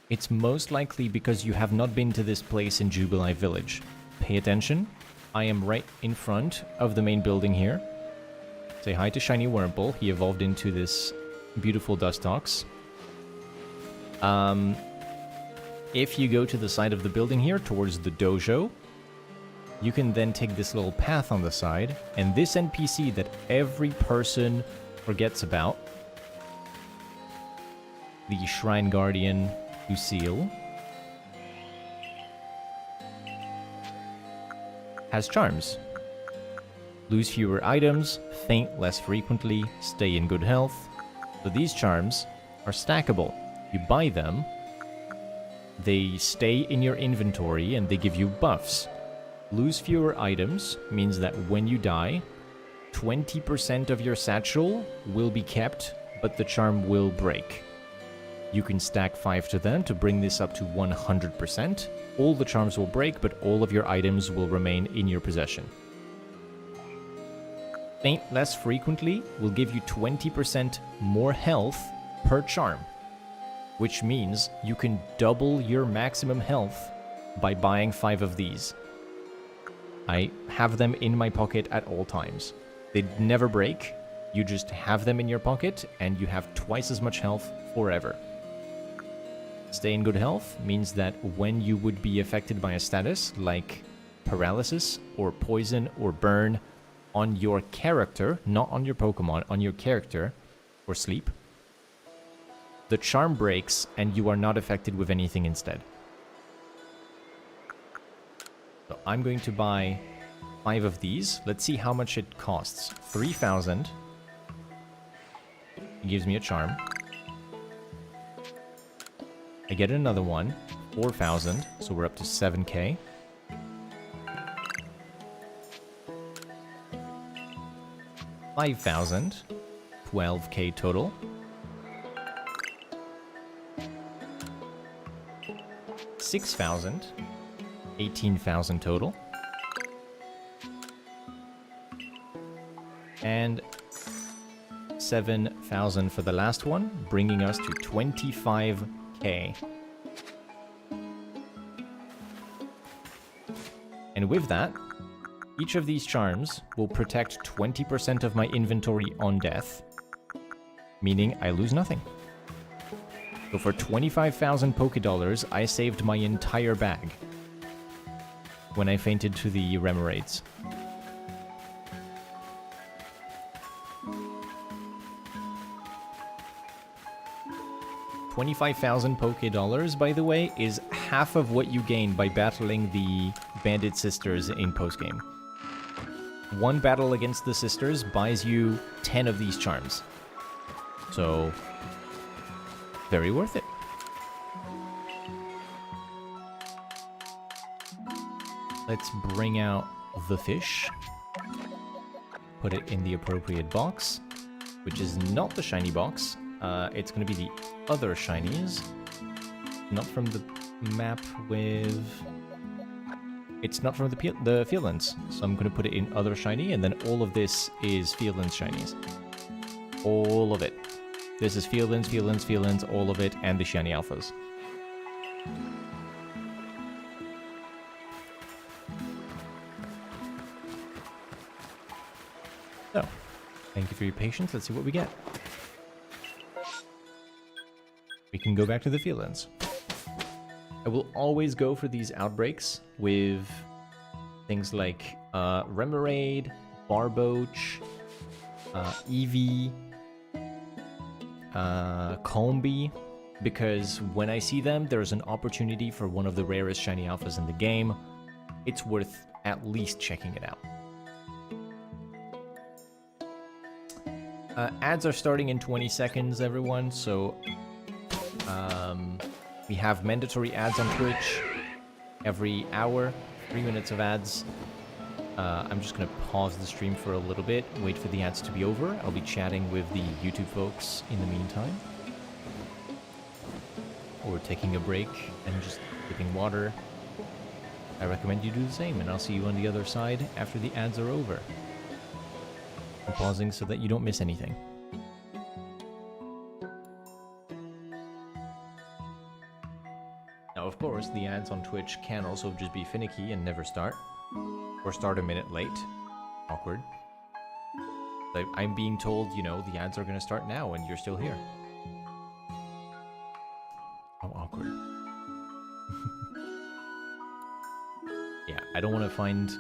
it's most likely because you have not been to this place in Jubilee Village. Pay attention. I am right in front of the main building here. Say hi to Shiny Wurmple. He evolved into this beautiful Dustox. If you go to the side of the building here towards the dojo, you can then take this little path on the side, and this NPC that every person forgets about, the Shrine Guardian Lucille, has charms. Lose fewer items, faint less frequently, stay in good health. So these charms are stackable. You buy them, they stay in your inventory, and they give you buffs. Lose fewer items means that when you die, 20% of your satchel will be kept, but the charm will break. You can stack 5 to them to bring this up to 100%. All the charms will break, but all of your items will remain in your possession. Faint less frequently will give you 20% more health per charm, which means you can double your maximum health by buying 5 of these. I have them in my pocket at all times. They never break. You just have them in your pocket and you have twice as much health forever. Stay in good health means that when you would be affected by a status like paralysis or poison or burn on your character, not on your Pokemon, on your character, or sleep, the charm breaks and you are not affected with anything instead. So I'm going to buy 5 of these. Let's see how much it costs. 3,000. It gives me a charm. I get another one. 4,000. So we're up to 7k. $5,000. 12k total. 6,000. 18,000 total. And 7,000 for the last one, bringing us to 25k. And with that, each of these charms will protect 20% of my inventory on death, meaning I lose nothing. So for 25,000 Pokédollars, I saved my entire bag when I fainted to the Remoraids. $25,000 Pokédollars, by the way, is half of what you gain by battling the Bandit Sisters in postgame. One battle against the sisters buys you 10 of these charms. So, very worth it. Let's bring out the fish. Put it in the appropriate box, which is not the shiny box. It's going to be the other shinies. Not from the map with... It's not from the Fieldlands. So I'm going to put it in other shiny, and then all of this is Fieldlands shinies. All of it. This is Fieldlands, Fieldlands, Fieldlands, all of it, and the shiny alphas. So, thank you for your patience. Let's see what we get. We can go back to the Fieldlands. I will always go for these outbreaks with things like Remoraid, Barboach, Eevee, Combi, because when I see them, there's an opportunity for one of the rarest shiny alphas in the game. It's worth at least checking it out. Ads are starting in 20 seconds, everyone, so we have mandatory ads on Twitch every hour, 3 minutes of ads. I'm just going to pause the stream for a little bit, wait for the ads to be over. I'll be chatting with the YouTube folks in the meantime. Or taking a break and just sipping water. I recommend you do the same, and I'll see you on the other side after the ads are over. I'm pausing so that you don't miss anything. Now, of course, the ads on Twitch can also just be finicky and never start. Or start a minute late. Awkward. But I'm being told, you know, the ads are going to start now and you're still here. How awkward. Yeah, I don't want to find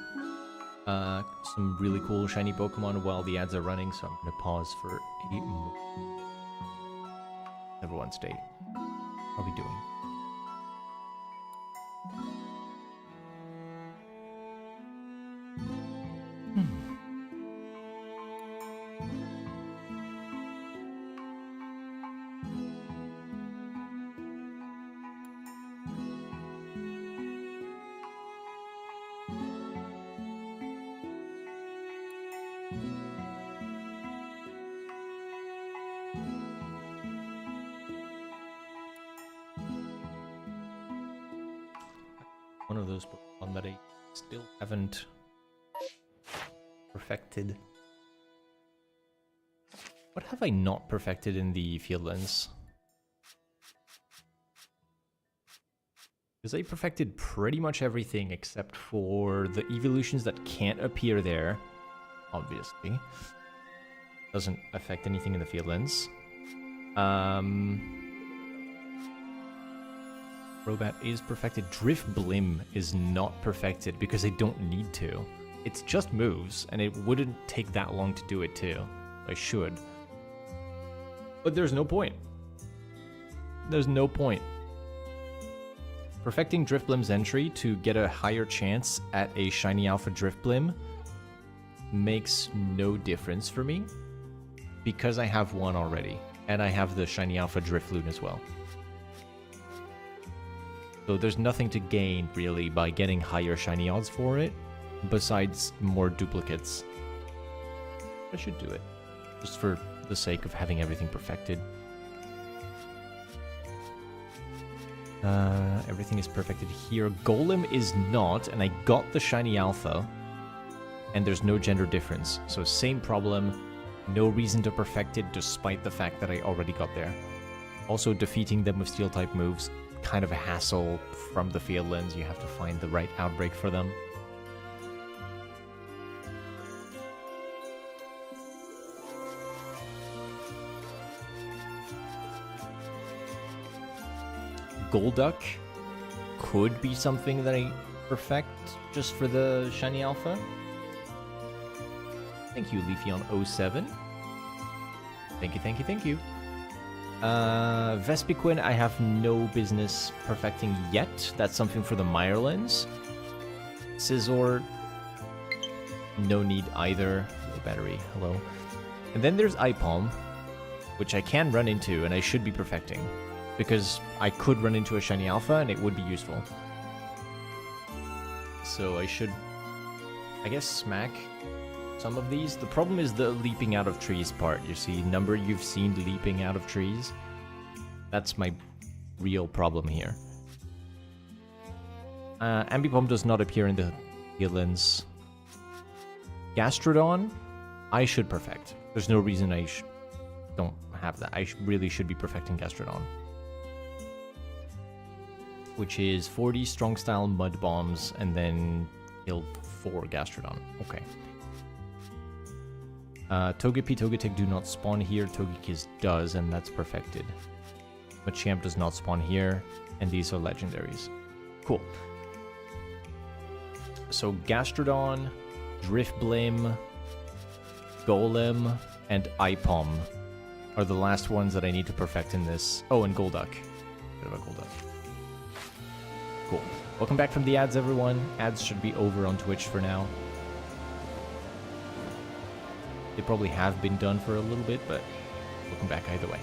some really cool shiny Pokemon while the ads are running, so I'm going to pause for 8 minutes. Everyone stay. How are we doing? One of those Pokemon that I still haven't perfected. What have I not perfected in the Fieldlands? Because I perfected pretty much everything except for the evolutions that can't appear there, obviously. Doesn't affect anything in the Fieldlands. Crobat is perfected. Drift Blim is not perfected because I don't need to. It's just moves, and it wouldn't take that long to do it too. I should. But there's no point. There's no point. Perfecting Drift Blim's entry to get a higher chance at a shiny alpha Drift Blim makes no difference for me because I have one already, and I have the shiny alpha Drifloon as well. So there's nothing to gain, really, by getting higher shiny odds for it, besides more duplicates. I should do it, just for the sake of having everything perfected. Everything is perfected here. Golem is not, and I got the shiny alpha, and there's no gender difference. So same problem, no reason to perfect it, despite the fact that I already got there. Also, defeating them with steel-type moves, kind of a hassle from the Fieldlands. You have to find the right outbreak for them. Golduck could be something that I perfect just for the shiny alpha. Thank you, Leafeon07. Thank you, thank you, thank you. Vespiquen, I have no business perfecting yet. That's something for the Mirelands. Scizor, no need either. Low battery, hello. And then there's Ipalm, which I can run into and I should be perfecting, because I could run into a shiny alpha and it would be useful. So I should, I guess, smack some of these. The problem is the leaping out of trees part. You see, number you've seen leaping out of trees. That's my real problem here. Ambipom does not appear in the Healins. Gastrodon, I should perfect. There's no reason I don't have that. I really should be perfecting Gastrodon. Which is 40 strong style mud bombs and then heal 4 Gastrodon. Okay. Togepi, Togetic do not spawn here. Togekiss does, and that's perfected. Machamp does not spawn here, and these are legendaries. Cool. So Gastrodon, Drifblim, Golem, and Ipom are the last ones that I need to perfect in this. Oh, and Golduck. Bit of a Golduck. Cool. Welcome back from the ads, everyone. Ads should be over on Twitch for now. They probably have been done for a little bit, but welcome back either way.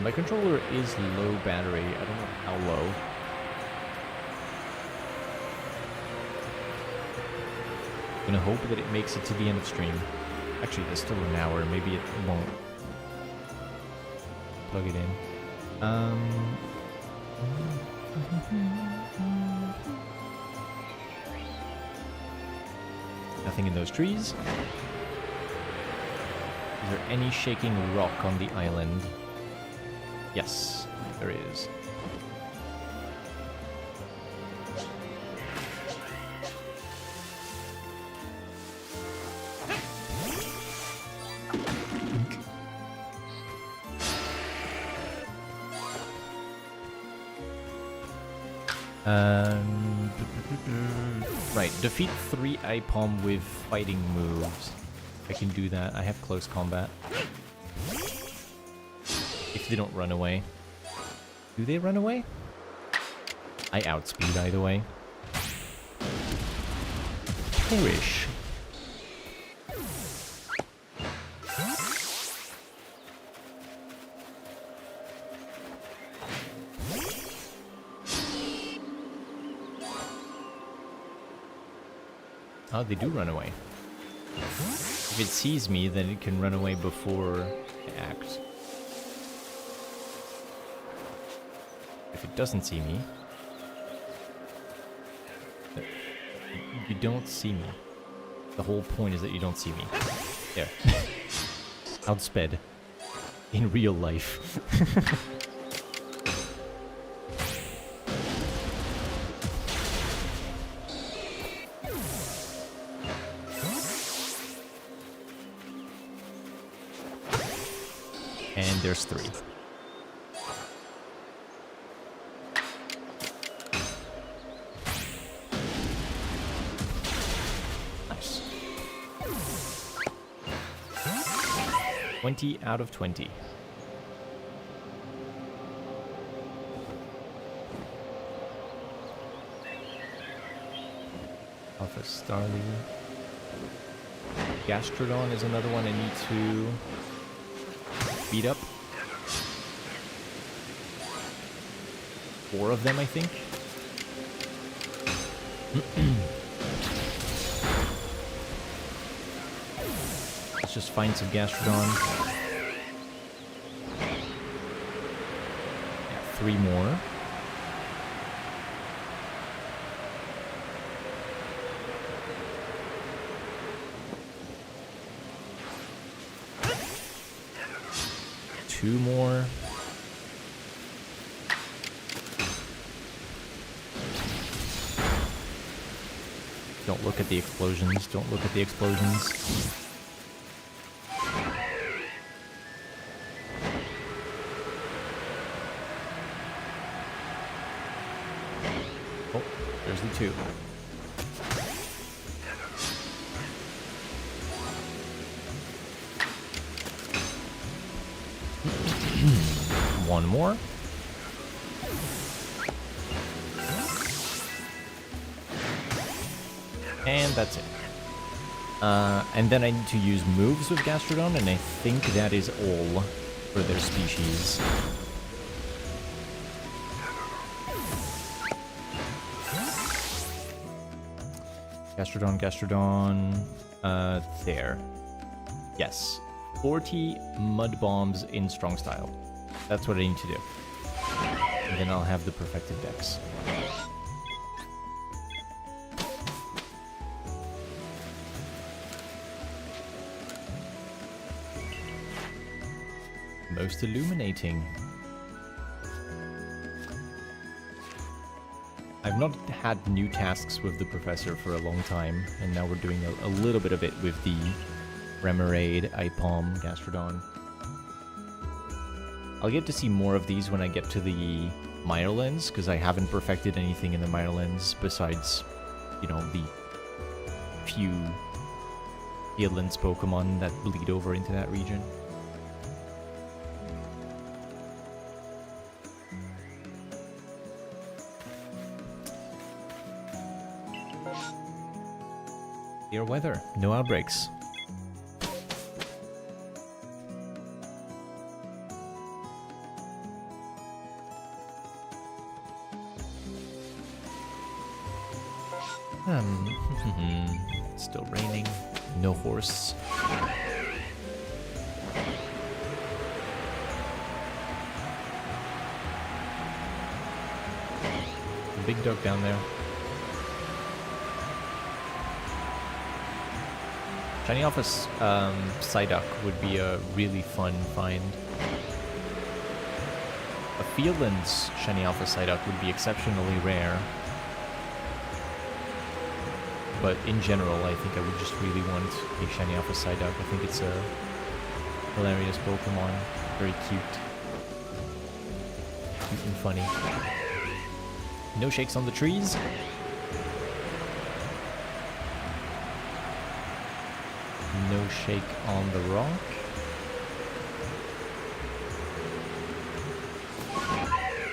My controller is low battery. I don't know how low. I'm gonna hope that it makes it to the end of stream. Actually, there's still an hour. Maybe it won't. Plug it in. Nothing in those trees. Is there any shaking rock on the island? Yes, there is. Right, defeat 3 Ipom with fighting moves. I can do that. I have close combat. If they don't run away. Do they run away? I outspeed either way. Perish. Oh, they do run away. If it sees me, then it can run away before I act. If it doesn't see me... You don't see me. The whole point is that you don't see me. There. Outsped. In real life. And there's 3. Nice. 20 out of 20. Alpha Starly. Gastrodon is another one I need to beat up. 4 of them, I think. Let's just find some Gastrodon. Yeah, 3 more. Two more. Don't look at the explosions. Don't look at the explosions. Oh, there's the 2. One more. And that's it. And then I need to use moves with Gastrodon, and I think that is all for their species. Gastrodon, there. Yes. 40 mud bombs in strong style. That's what I need to do. And then I'll have the perfected dex. Most illuminating. I've not had new tasks with the professor for a long time, and now we're doing a little bit of it with the Remoraid, Ipom, Gastrodon. I'll get to see more of these when I get to the Mirelens, because I haven't perfected anything in the Mirelens besides, you know, the few Fieldlands Pokemon that bleed over into that region. Clear weather, no outbreaks. Still raining. No horse. The big dog down there. Shiny Office Psyduck would be a really fun find. A Fieldlands Shiny Office Psyduck would be exceptionally rare. But in general, I think I would just really want a Shiny Office Psyduck. I think it's a hilarious Pokemon. Very cute. Cute and funny. No shakes on the trees. No shake on the rock.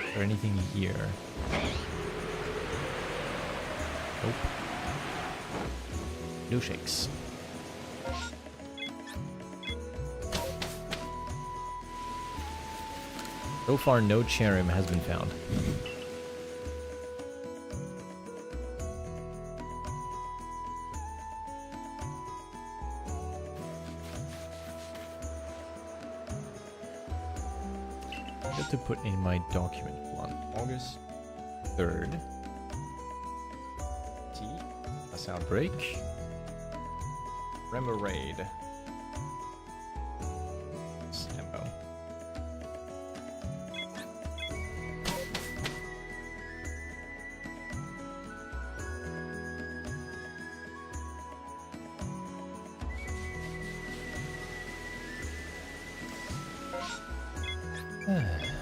Is there anything here? Nope. No shakes. So far, no Cherrim has been found. To put in my document on August 3rd. T. Mass outbreak. Remoraid. Sambo.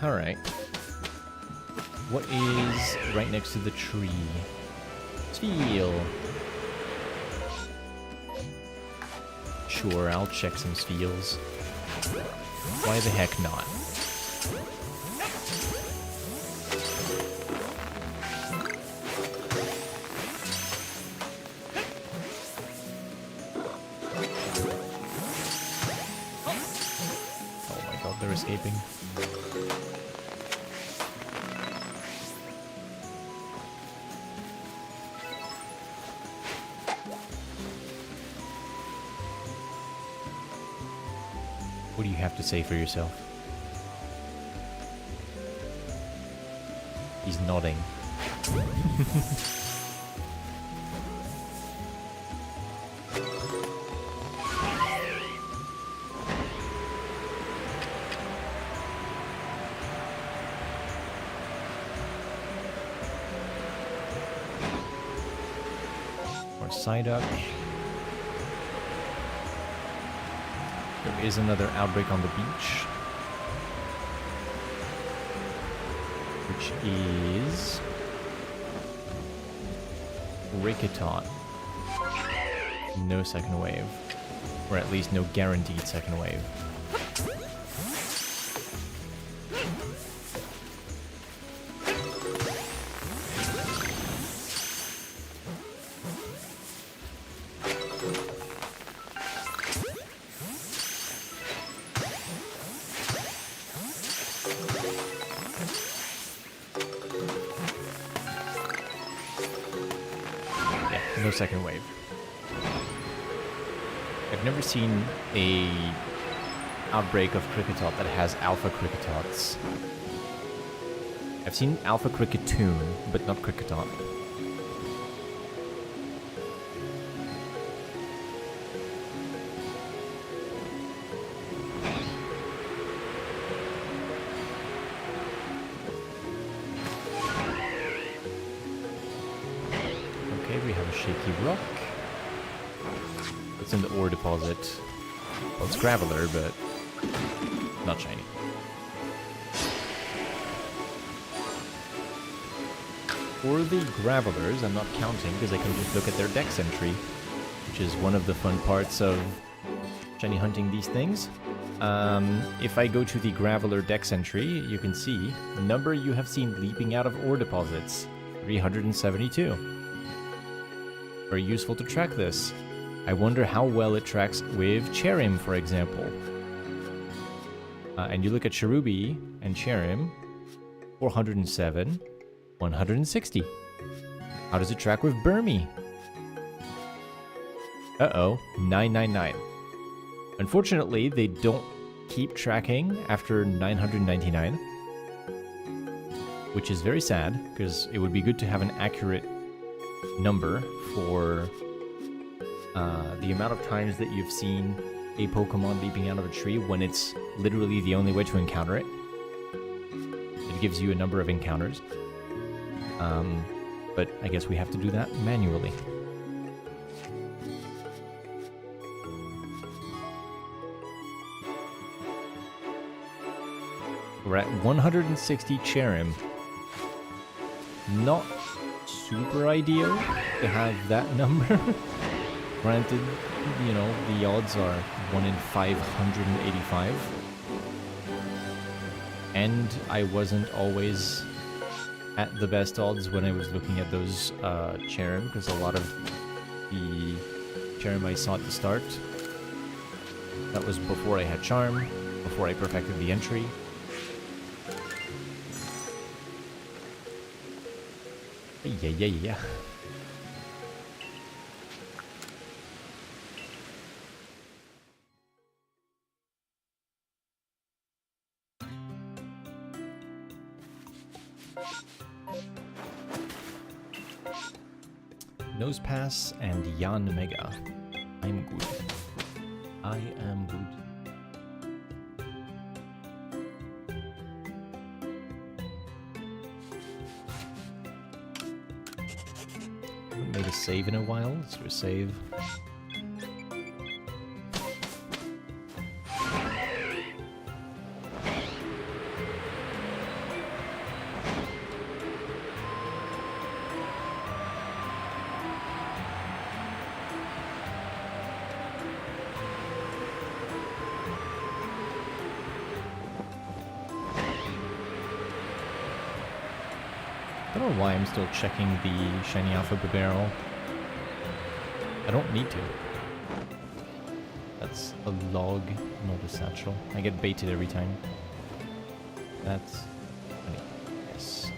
Alright. What is right next to the tree? Spheal. Sure, I'll check some Spheals. Why the heck not? Oh my god, they're escaping. What do you have to say for yourself? He's nodding. More Psyduck. There is another outbreak on the beach, which is Ricketot. No second wave, or at least no guaranteed second wave. No second wave. I have never seen a outbreak of Cricketot that has alpha Cricketots. I've seen alpha Cricketoon, but not Cricketot. Okay, we have a shaky rock. It's in the ore deposit. Well, it's graveler, but not shiny. For the gravelers, I'm not counting because I can just look at their dex entry, which is one of the fun parts of shiny hunting these things. If I go to the graveler dex entry, you can see the number you have seen leaping out of ore deposits, 372. Very useful to track this. I wonder how well it tracks with Cherrim, for example. And you look at Cherubi and Cherrim, 407, 160. How does it track with Burmy? Uh-oh, 999. Unfortunately, they don't keep tracking after 999, which is very sad, because it would be good to have an accurate number for the amount of times that you've seen a Pokemon leaping out of a tree when it's literally the only way to encounter it. It gives you a number of encounters. But I guess we have to do that manually. We're at 160 Cherrim. Not super ideal to have that number. Granted, you know, the odds are 1 in 585. And I wasn't always at the best odds when I was looking at those Cherrim, because a lot of the Cherrim I saw at the start, that was before I had Charm, before I perfected the entry. Yeah. Nose Pass and Yan Mega. I'm good. I am good. Haven't made a save in a while. Let's do a save. I don't know why I'm still checking the shiny alpha barrel. I don't need to. That's a log, not a satchel. I get baited every time. That's funny. Yes.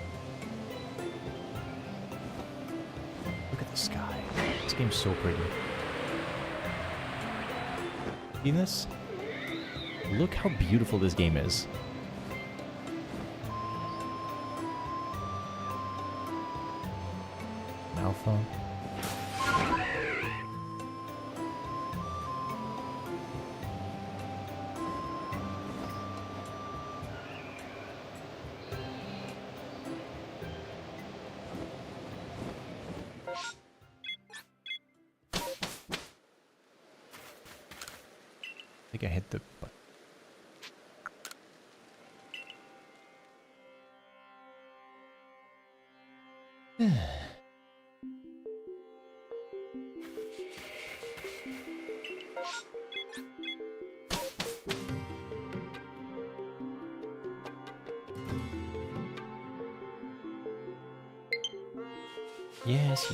Look at the sky. This game's so pretty. See this? Look how beautiful this game is. Alpha. I think I hit the button. Yes.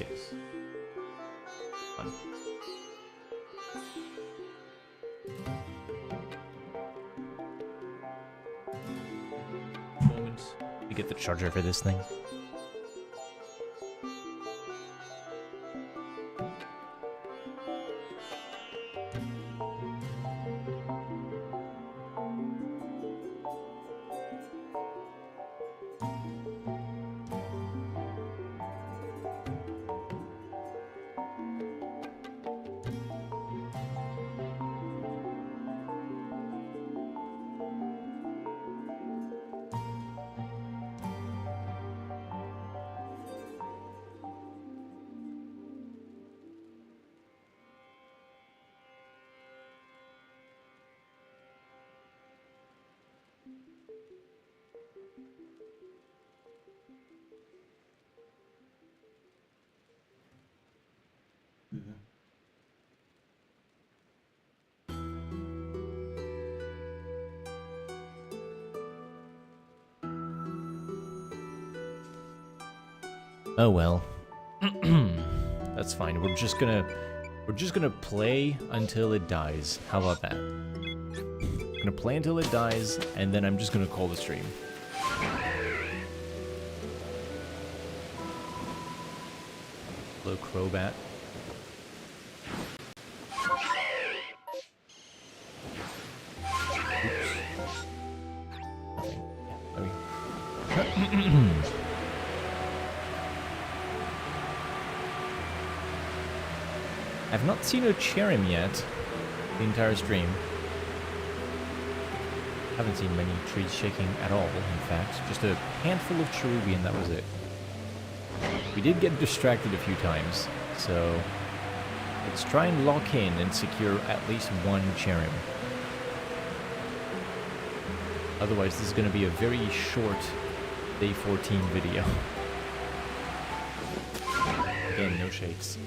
Fun. Moment. We get the charger for this thing. Oh well. That's fine. We're just gonna play until it dies. How about that? We're gonna play until it dies, and then I'm just gonna call the stream. Hello, Crobat. I've not seen a Cherrim yet, the entire stream. Haven't seen many trees shaking at all, in fact. Just a handful of Cherubi and that was it. We did get distracted a few times, so let's try and lock in and secure at least one Cherrim. Otherwise, this is going to be a very short Day 14 video. Again, no shakes.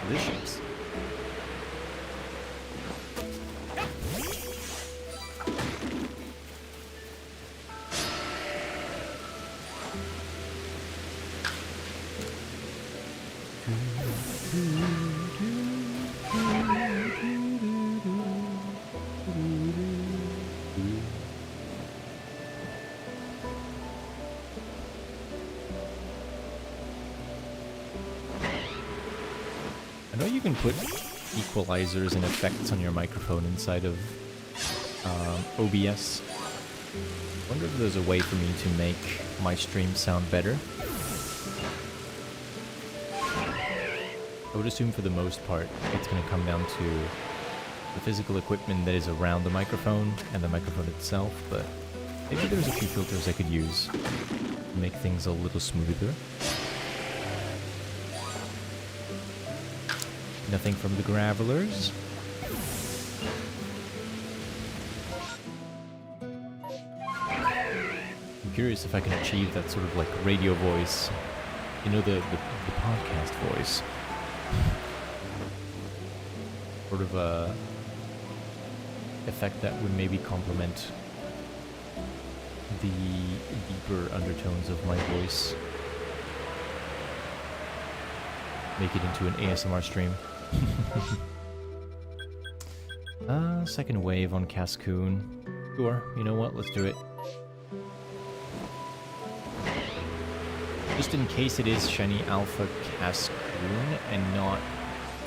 This shakes. I know you can put equalizers and effects on your microphone inside of OBS. I wonder if there's a way for me to make my stream sound better. I would assume for the most part it's going to come down to the physical equipment that is around the microphone and the microphone itself, but maybe there's a few filters I could use to make things a little smoother. Nothing from the Gravelers. I'm curious if I can achieve that sort of like radio voice. You know, the podcast voice. Sort of a effect that would maybe complement the deeper undertones of my voice. Make it into an ASMR stream. Second wave on Cascoon. Sure, you know what, let's do it. Just in case it is shiny Alpha Cascoon and not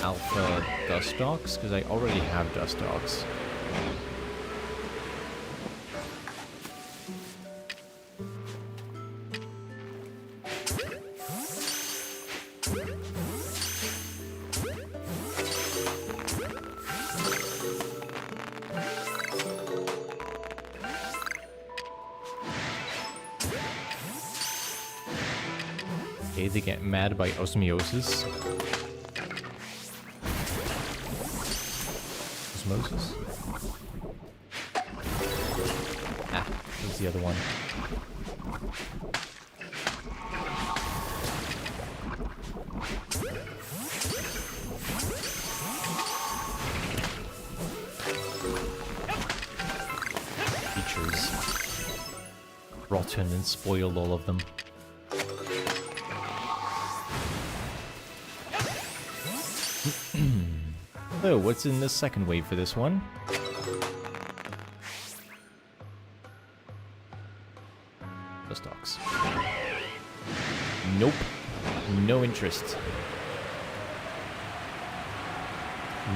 Alpha Dustox, because I already have Dustox. Okay, they get mad by osmosis. Osmosis? Ah, there's the other one. Features. Rotten and spoiled all of them. So, what's in the second wave for this one? Dustox. Nope. No interest.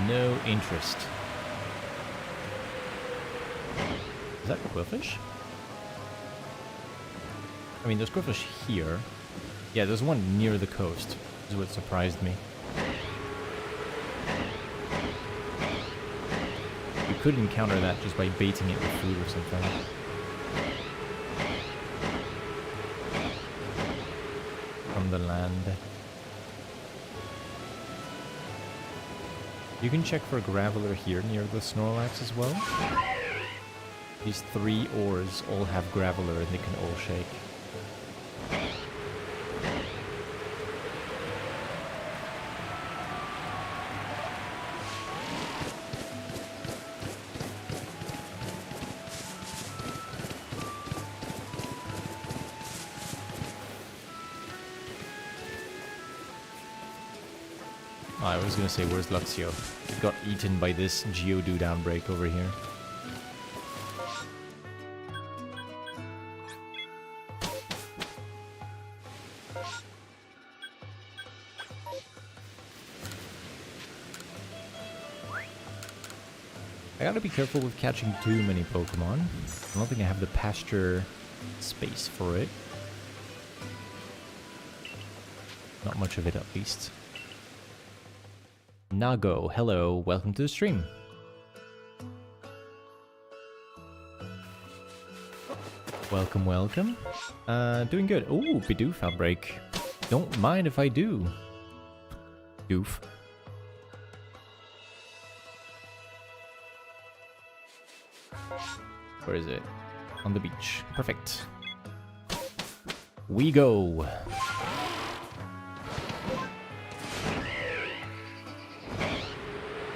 No interest. Is that Quillfish? I mean, there's Quillfish here. Yeah, there's one near the coast. This is what surprised me. You could encounter that just by baiting it with food or something. From the land. You can check for Graveler here near the Snorlax as well. These 3 ores all have Graveler and they can all shake. I was gonna say, where's Luxio? It got eaten by this Geodude outbreak over here. I gotta be careful with catching too many Pokemon. I don't think I have the pasture space for it. Not much of it, at least. Nago, hello, welcome to the stream. Welcome, welcome. Doing good. Ooh, Bidoof outbreak. Don't mind if I do. Doof. Where is it? On the beach. Perfect. We go.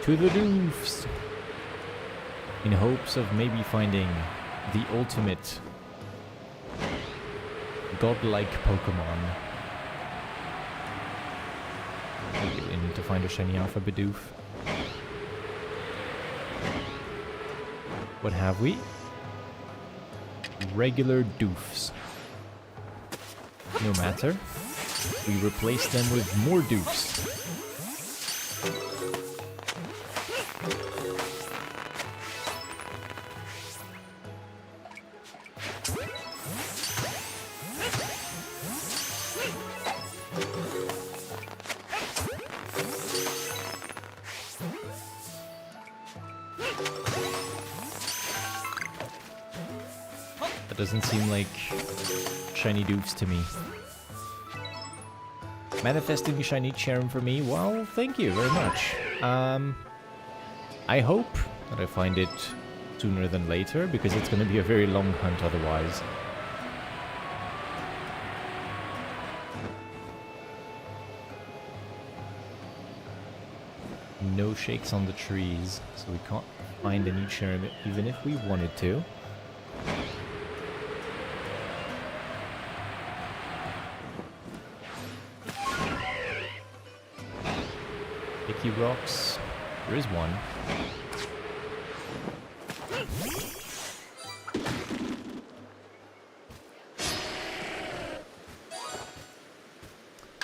To the doofs! In hopes of maybe finding the ultimate godlike Pokemon. I really need to find a shiny Alpha Bidoof. What have we? Regular doofs. No matter. We replace them with more doofs. Doesn't seem like shiny doofs to me. Manifesting shiny Cherrim for me? Well, thank you very much. I hope that I find it sooner than later, because it's going to be a very long hunt otherwise. No shakes on the trees, so we can't find any Cherrim even if we wanted to. Icky rocks. There is one.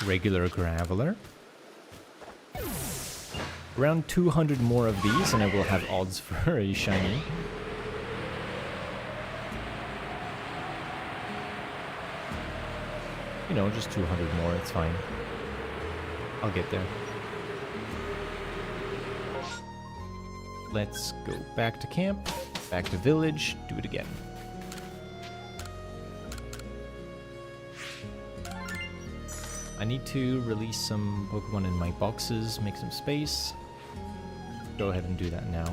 Regular Graveler. Around 200 more of these and I will have odds for a shiny. You know, just 200 more, it's fine. I'll get there. Let's go back to camp, back to village, do it again. I need to release some Pokemon in my boxes, make some space. Go ahead and do that now.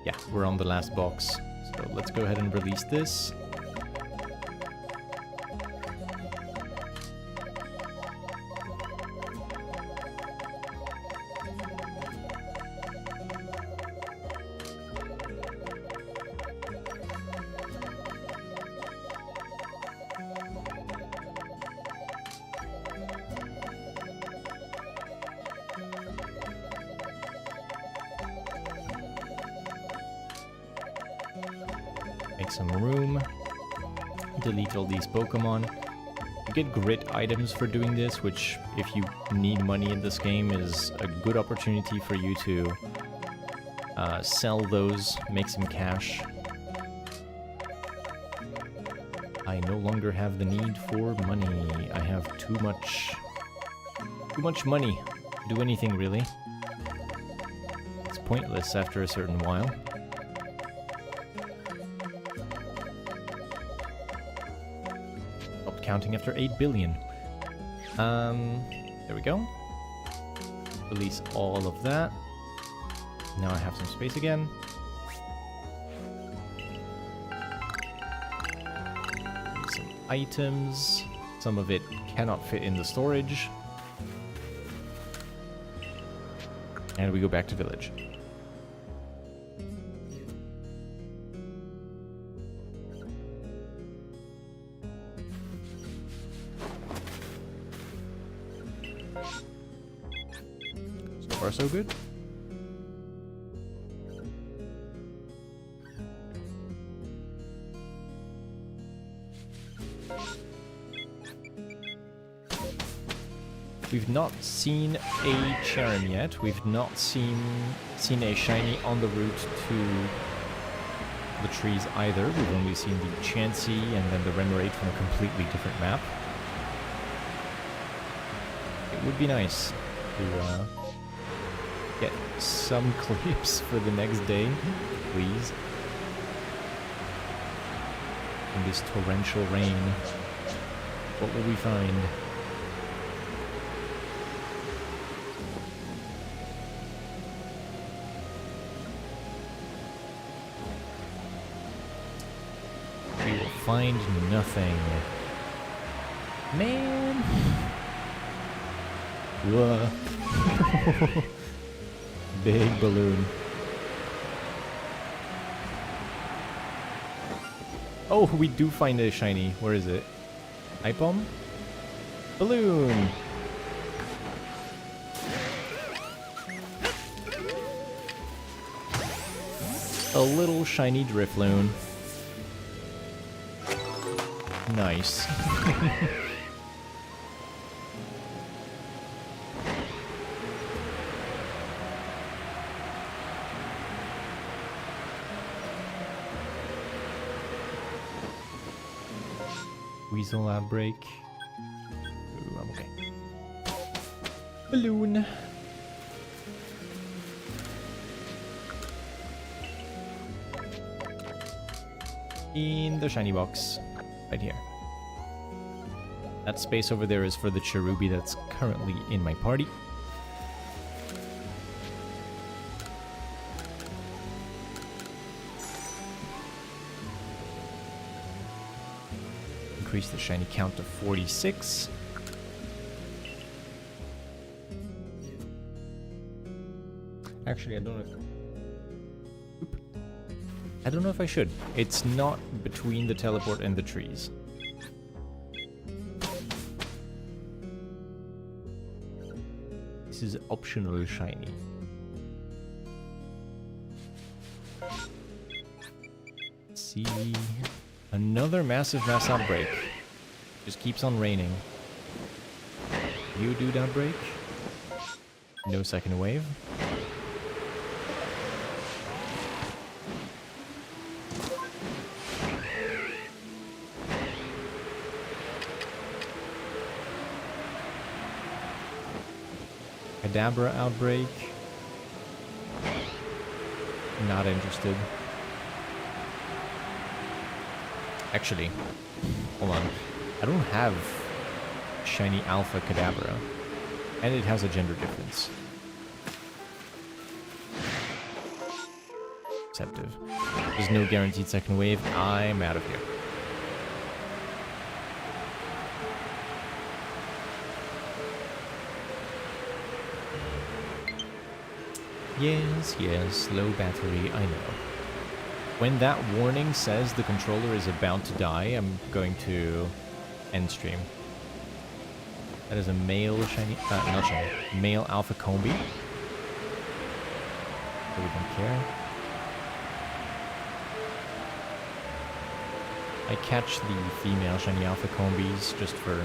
Yeah, we're on the last box. So let's go ahead and release this. Make some room. Delete all these Pokemon. You get grit items for doing this, which, if you need money in this game, is a good opportunity for you to sell those, make some cash. I no longer have the need for money. I have too much money to do anything, really. It's pointless after a certain while. counting after 8 billion. There we go. Release all of that. Now I have some space again. Some items. Some of it cannot fit in the storage. And we go back to village. So far so good. We've not seen a Cherrim yet. We've not seen a shiny on the route to the trees either. We've only seen the Chansey and then the Remoraid from a completely different map. It would be nice to get some clips for the next day, please. In this torrential rain, what will we find? Find nothing. Man. Whoa. Big balloon. Oh, we do find a shiny. Where is it? Ipom? Balloon. A little shiny Drifloon. Nice. Weasel outbreak. Ooh, I'm okay. Balloon. In the shiny box. Right here. That space over there is for the Cherubi that's currently in my party. Increase the shiny count to 46. Actually, I don't know if... I don't know if I should. It's not between the teleport and the trees. This is optional shiny. Let's see. Another massive mass outbreak. Just keeps on raining. You dude outbreak. No second wave. Kadabra outbreak. Not interested. Actually, hold on. I don't have shiny alpha Kadabra, and it has a gender difference. Deceptive. There's no guaranteed second wave. I'm out of here. Yes, yes, low battery, I know. When that warning says the controller is about to die, I'm going to end stream. That is a male shiny, not shiny, male alpha combi. So we don't care. I catch the female shiny alpha combis just for,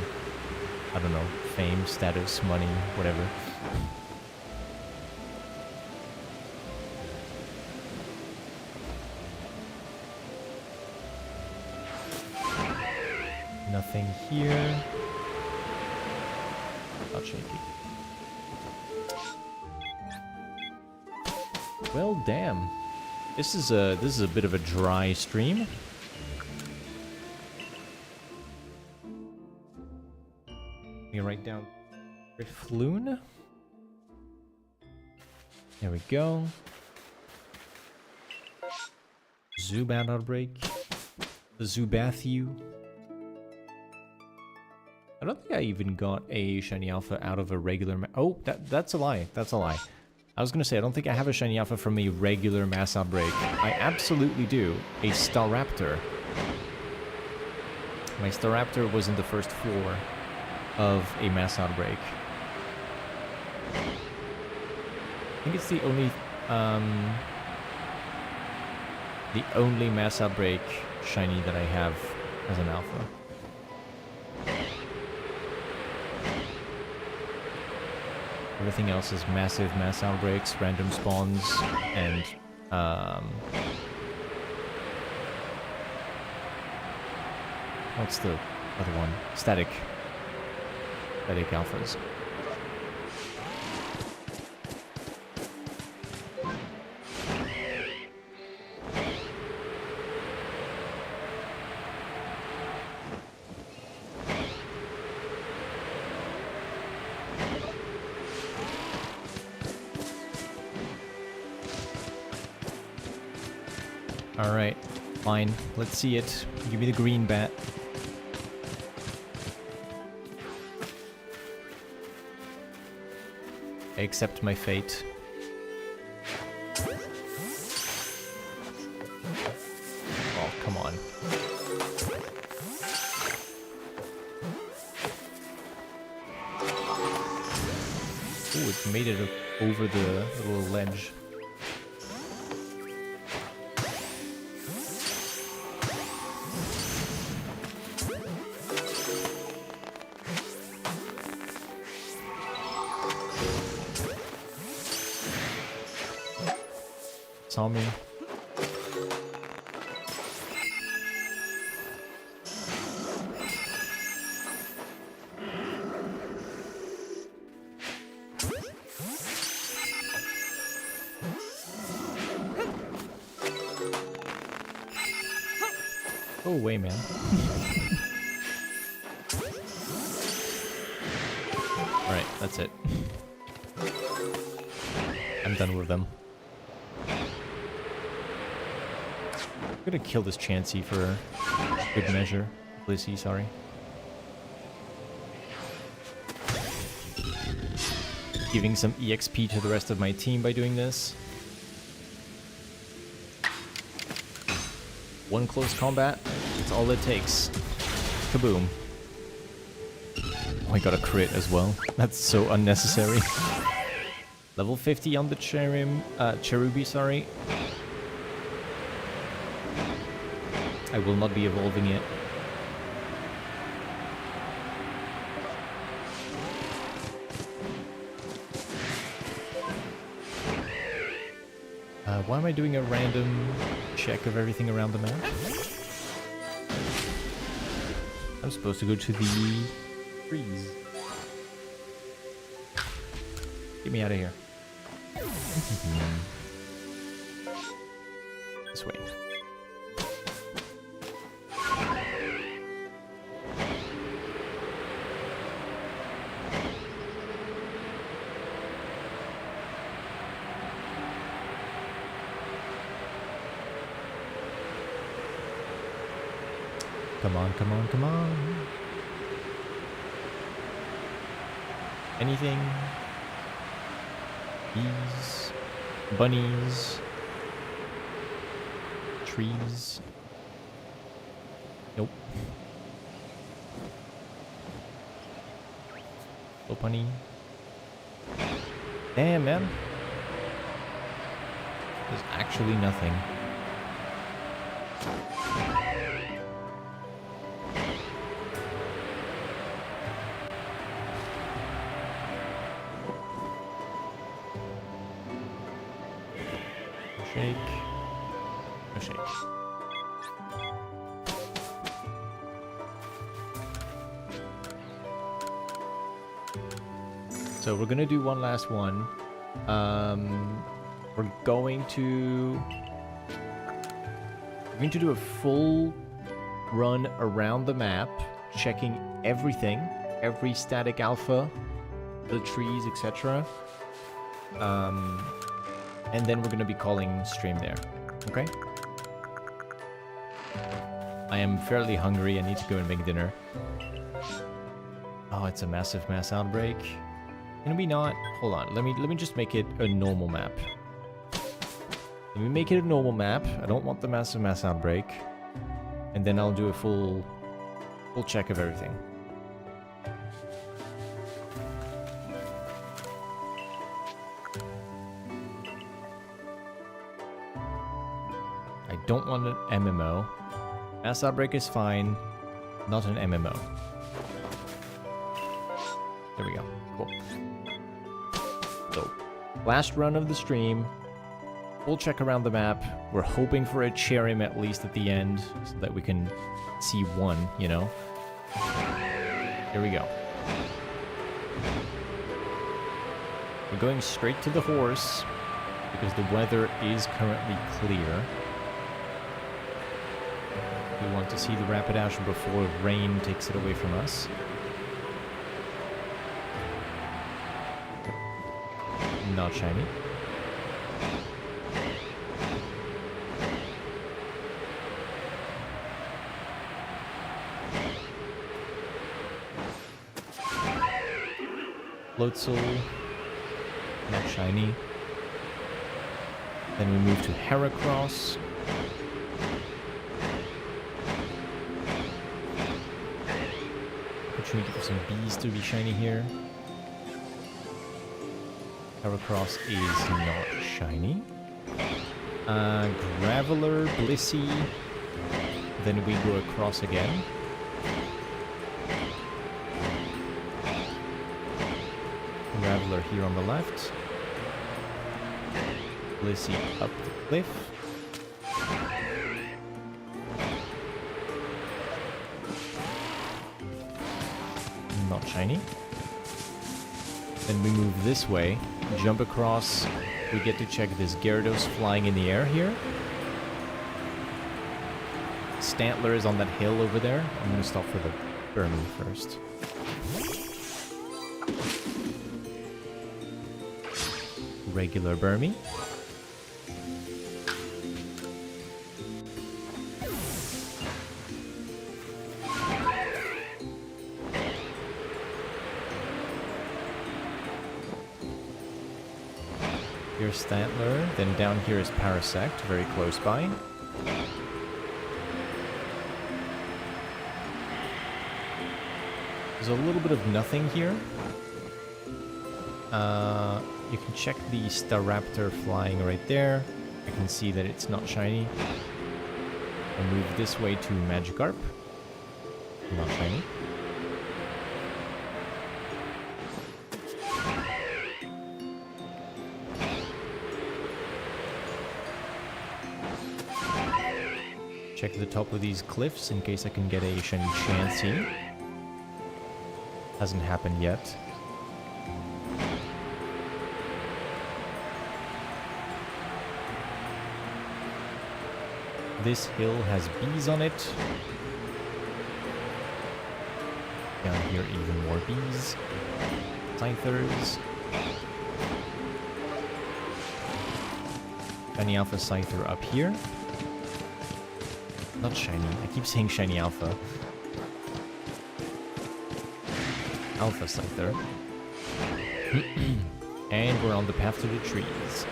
I don't know, fame, status, money, whatever. Nothing here. Not shaky. Well, damn. This is a bit of a dry stream. Let me write down Riffloon. There we go. Zubat Outbreak. Zubathu. I don't think I even got a shiny alpha out of a regular oh, that's a lie. That's a lie. I was gonna say, I don't think I have a shiny alpha from a regular Mass Outbreak. I absolutely do. A Staraptor. My Staraptor was in the first floor of a Mass Outbreak. I think it's the only Mass Outbreak shiny that I have as an alpha. Everything else is massive Mass Outbreaks, random spawns, and what's the other one? Static alphas. Alright, fine. Let's see it. Give me the green bat. I accept my fate. Oh, come on. Ooh, it made it over the little ledge. Saw me. Go away, man. Alright, that's it. I'm done with them. I'm gonna kill this Chansey for good measure. Blissey, sorry. Giving some EXP to the rest of my team by doing this. One close combat, that's all it takes. Kaboom. Oh, I got a crit as well. That's so unnecessary. Level 50 on the Cherubi, sorry. I will not be evolving it. Why am I doing a random check of everything around the map? I'm supposed to go to the trees. Get me out of here. This way. Come on, come on, come on. Anything? Bees, bunnies, trees. Nope. Oh, bunny. Damn, man. There's actually nothing. Shake. No shake. So we're gonna do one last one. We're going to do a full run around the map, checking everything, every static alpha, the trees, etc. And then we're gonna be calling stream there. Okay? I am fairly hungry. I need to go and make dinner. Oh, it's a massive mass outbreak. Can we not? Hold on. Let me just make it a normal map. Let me make it a normal map. I don't want the massive mass outbreak. And then I'll do a full check of everything. I don't want an MMO. Mass outbreak is fine. Not an MMO. There we go. Cool. So, last run of the stream. We'll check around the map. We're hoping for a Cherrim at least at the end, so that we can see one, you know? Here we go. We're going straight to the horse, because the weather is currently clear. We want to see the Rapidash before rain takes it away from us. Not shiny. Floatzel. Not shiny. Then we move to Heracross. Opportunity for some bees to be shiny here. Heracross is not shiny. Graveler, Blissey. Then we go across again. Graveler here on the left. Blissey up the cliff. Not shiny. Then we move this way, jump across. We get to check this Gyarados flying in the air here. Stantler is on that hill over there. I'm going to stop for the Burmy first. Regular Burmy. Here's Stantler, then down here is Parasect, very close by. There's a little bit of nothing here. You can check the Staraptor flying right there. I can see that it's not shiny. I'll move this way to Magikarp. Not shiny. Check the top of these cliffs in case I can get a shiny Chansey. Hasn't happened yet. This hill has bees on it. Down here, even more bees. Scythers. Shiny Alpha Scyther up here. Not shiny. I keep saying shiny Alpha. Alpha Scyther. And we're on the path to the trees.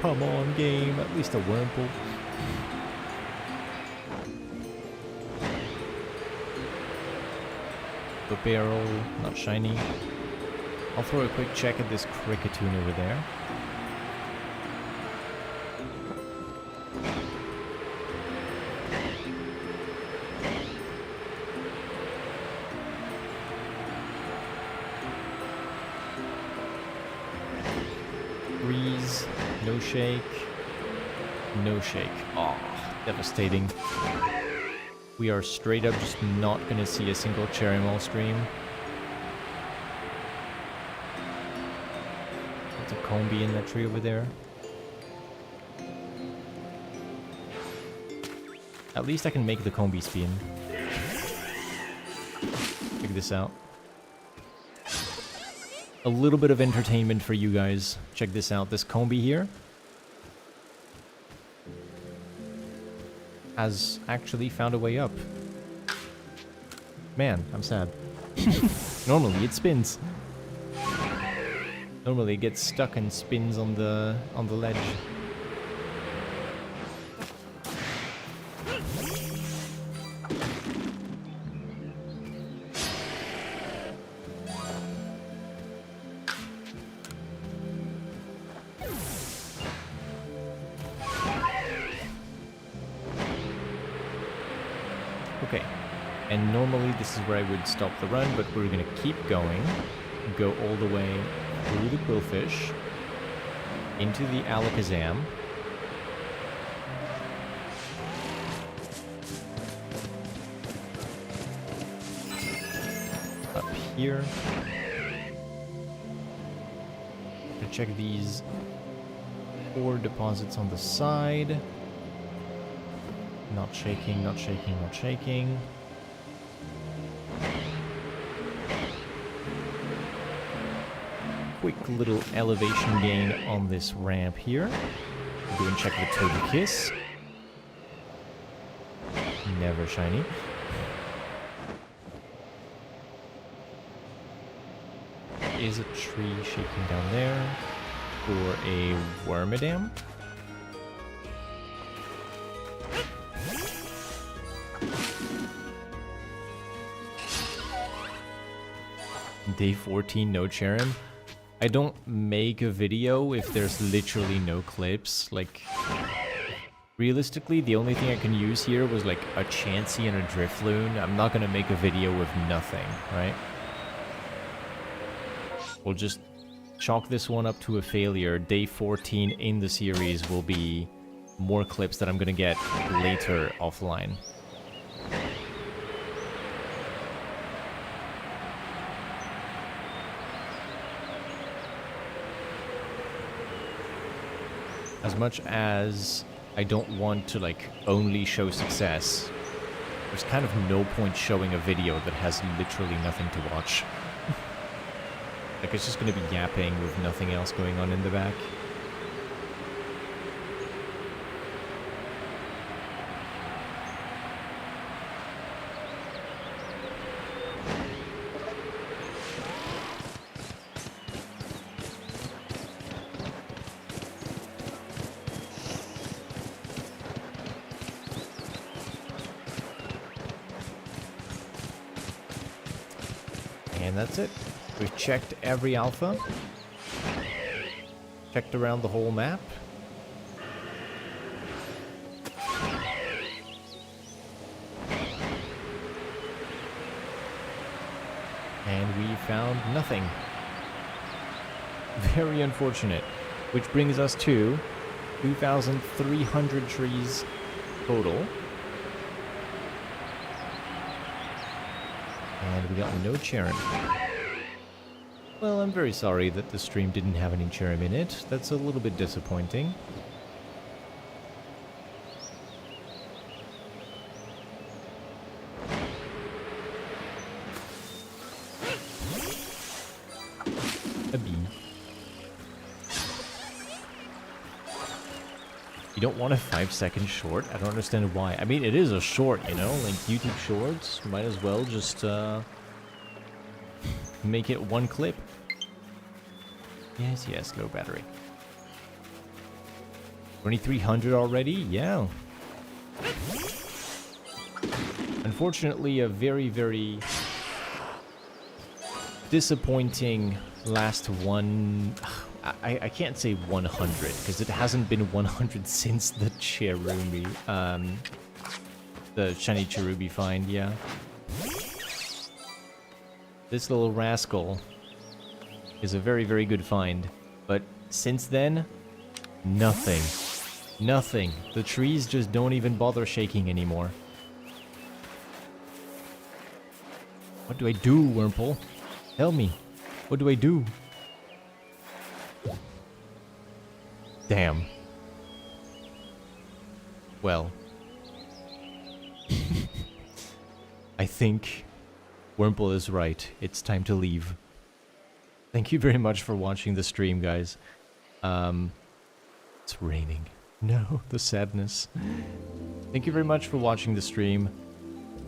Come on, game. At least a Wurmple. The barrel, not shiny. I'll throw a quick check at this Kricketune over there. Breeze, no shake, no shake. Aw, devastating. We are straight up just not gonna see a single Cherrim all stream. There's a Combi in that tree over there. At least I can make the Combi spin. this out. A little bit of entertainment for you guys. Check this out. This combi here has actually found a way up. Man, I'm sad. Normally it spins. Normally it gets stuck and spins on the ledge. Okay, and normally this is where I would stop the run, but we're gonna keep going, go all the way through the Quillfish, into the Alakazam, up here, gonna check these 4 deposits on the side. Not shaking, not shaking, not shaking. Quick little elevation gain on this ramp here. Go and check the Togekiss. Never shiny. Is a tree shaking down there for a Wormadam? Day 14, no Cherrim. I don't make a video if there's literally no clips. Like, realistically, the only thing I can use here was like a Chansey and a Drifloon. I'm not gonna make a video with nothing, right? We'll just chalk this one up to a failure. Day 14 in the series will be more clips that I'm gonna get later offline. As much as I don't want to like only show success, there's kind of no point showing a video that has literally nothing to watch. Like, it's just gonna be yapping with nothing else going on in the back. And that's it. We've checked every alpha. Checked around the whole map. And we found nothing. Very unfortunate. Which brings us to 2,300 trees total. And we got no Cherrim. Well, I'm very sorry that the stream didn't have any Cherrim in it. That's a little bit disappointing. A B. You don't want a 5-second short? I don't understand why. I mean, it is a short, you know? Like, YouTube Shorts, might as well just, make it one clip. Yes, yes, low battery. 2,300 already? Yeah. Unfortunately, a very, very disappointing last one. I can't say 100, because it hasn't been 100 since the Cherumi, the shiny Cherubi find, yeah. This little rascal is a very, very good find, but since then, nothing. Nothing. The trees just don't even bother shaking anymore. What do I do, Wurmple? Tell me. What do I do? Damn. Well. I think Wurmple is right. It's time to leave. Thank you very much for watching the stream, guys. It's raining. No, the sadness. Thank you very much for watching the stream.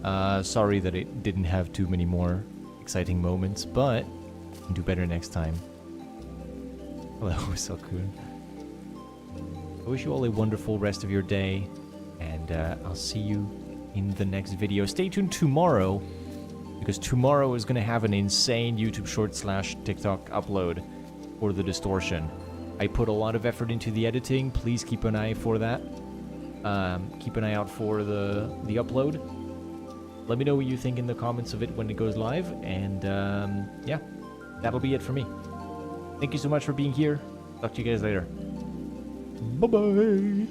Sorry that it didn't have too many more exciting moments, but I can do better next time. Hello, Salkun. I wish you all a wonderful rest of your day, and I'll see you in the next video. Stay tuned tomorrow, because tomorrow is going to have an insane YouTube short / TikTok upload for the distortion. I put a lot of effort into the editing. Please keep an eye for that. Keep an eye out for the upload. Let me know what you think in the comments of it when it goes live. And yeah, that'll be it for me. Thank you so much for being here. Talk to you guys later. Bye-bye.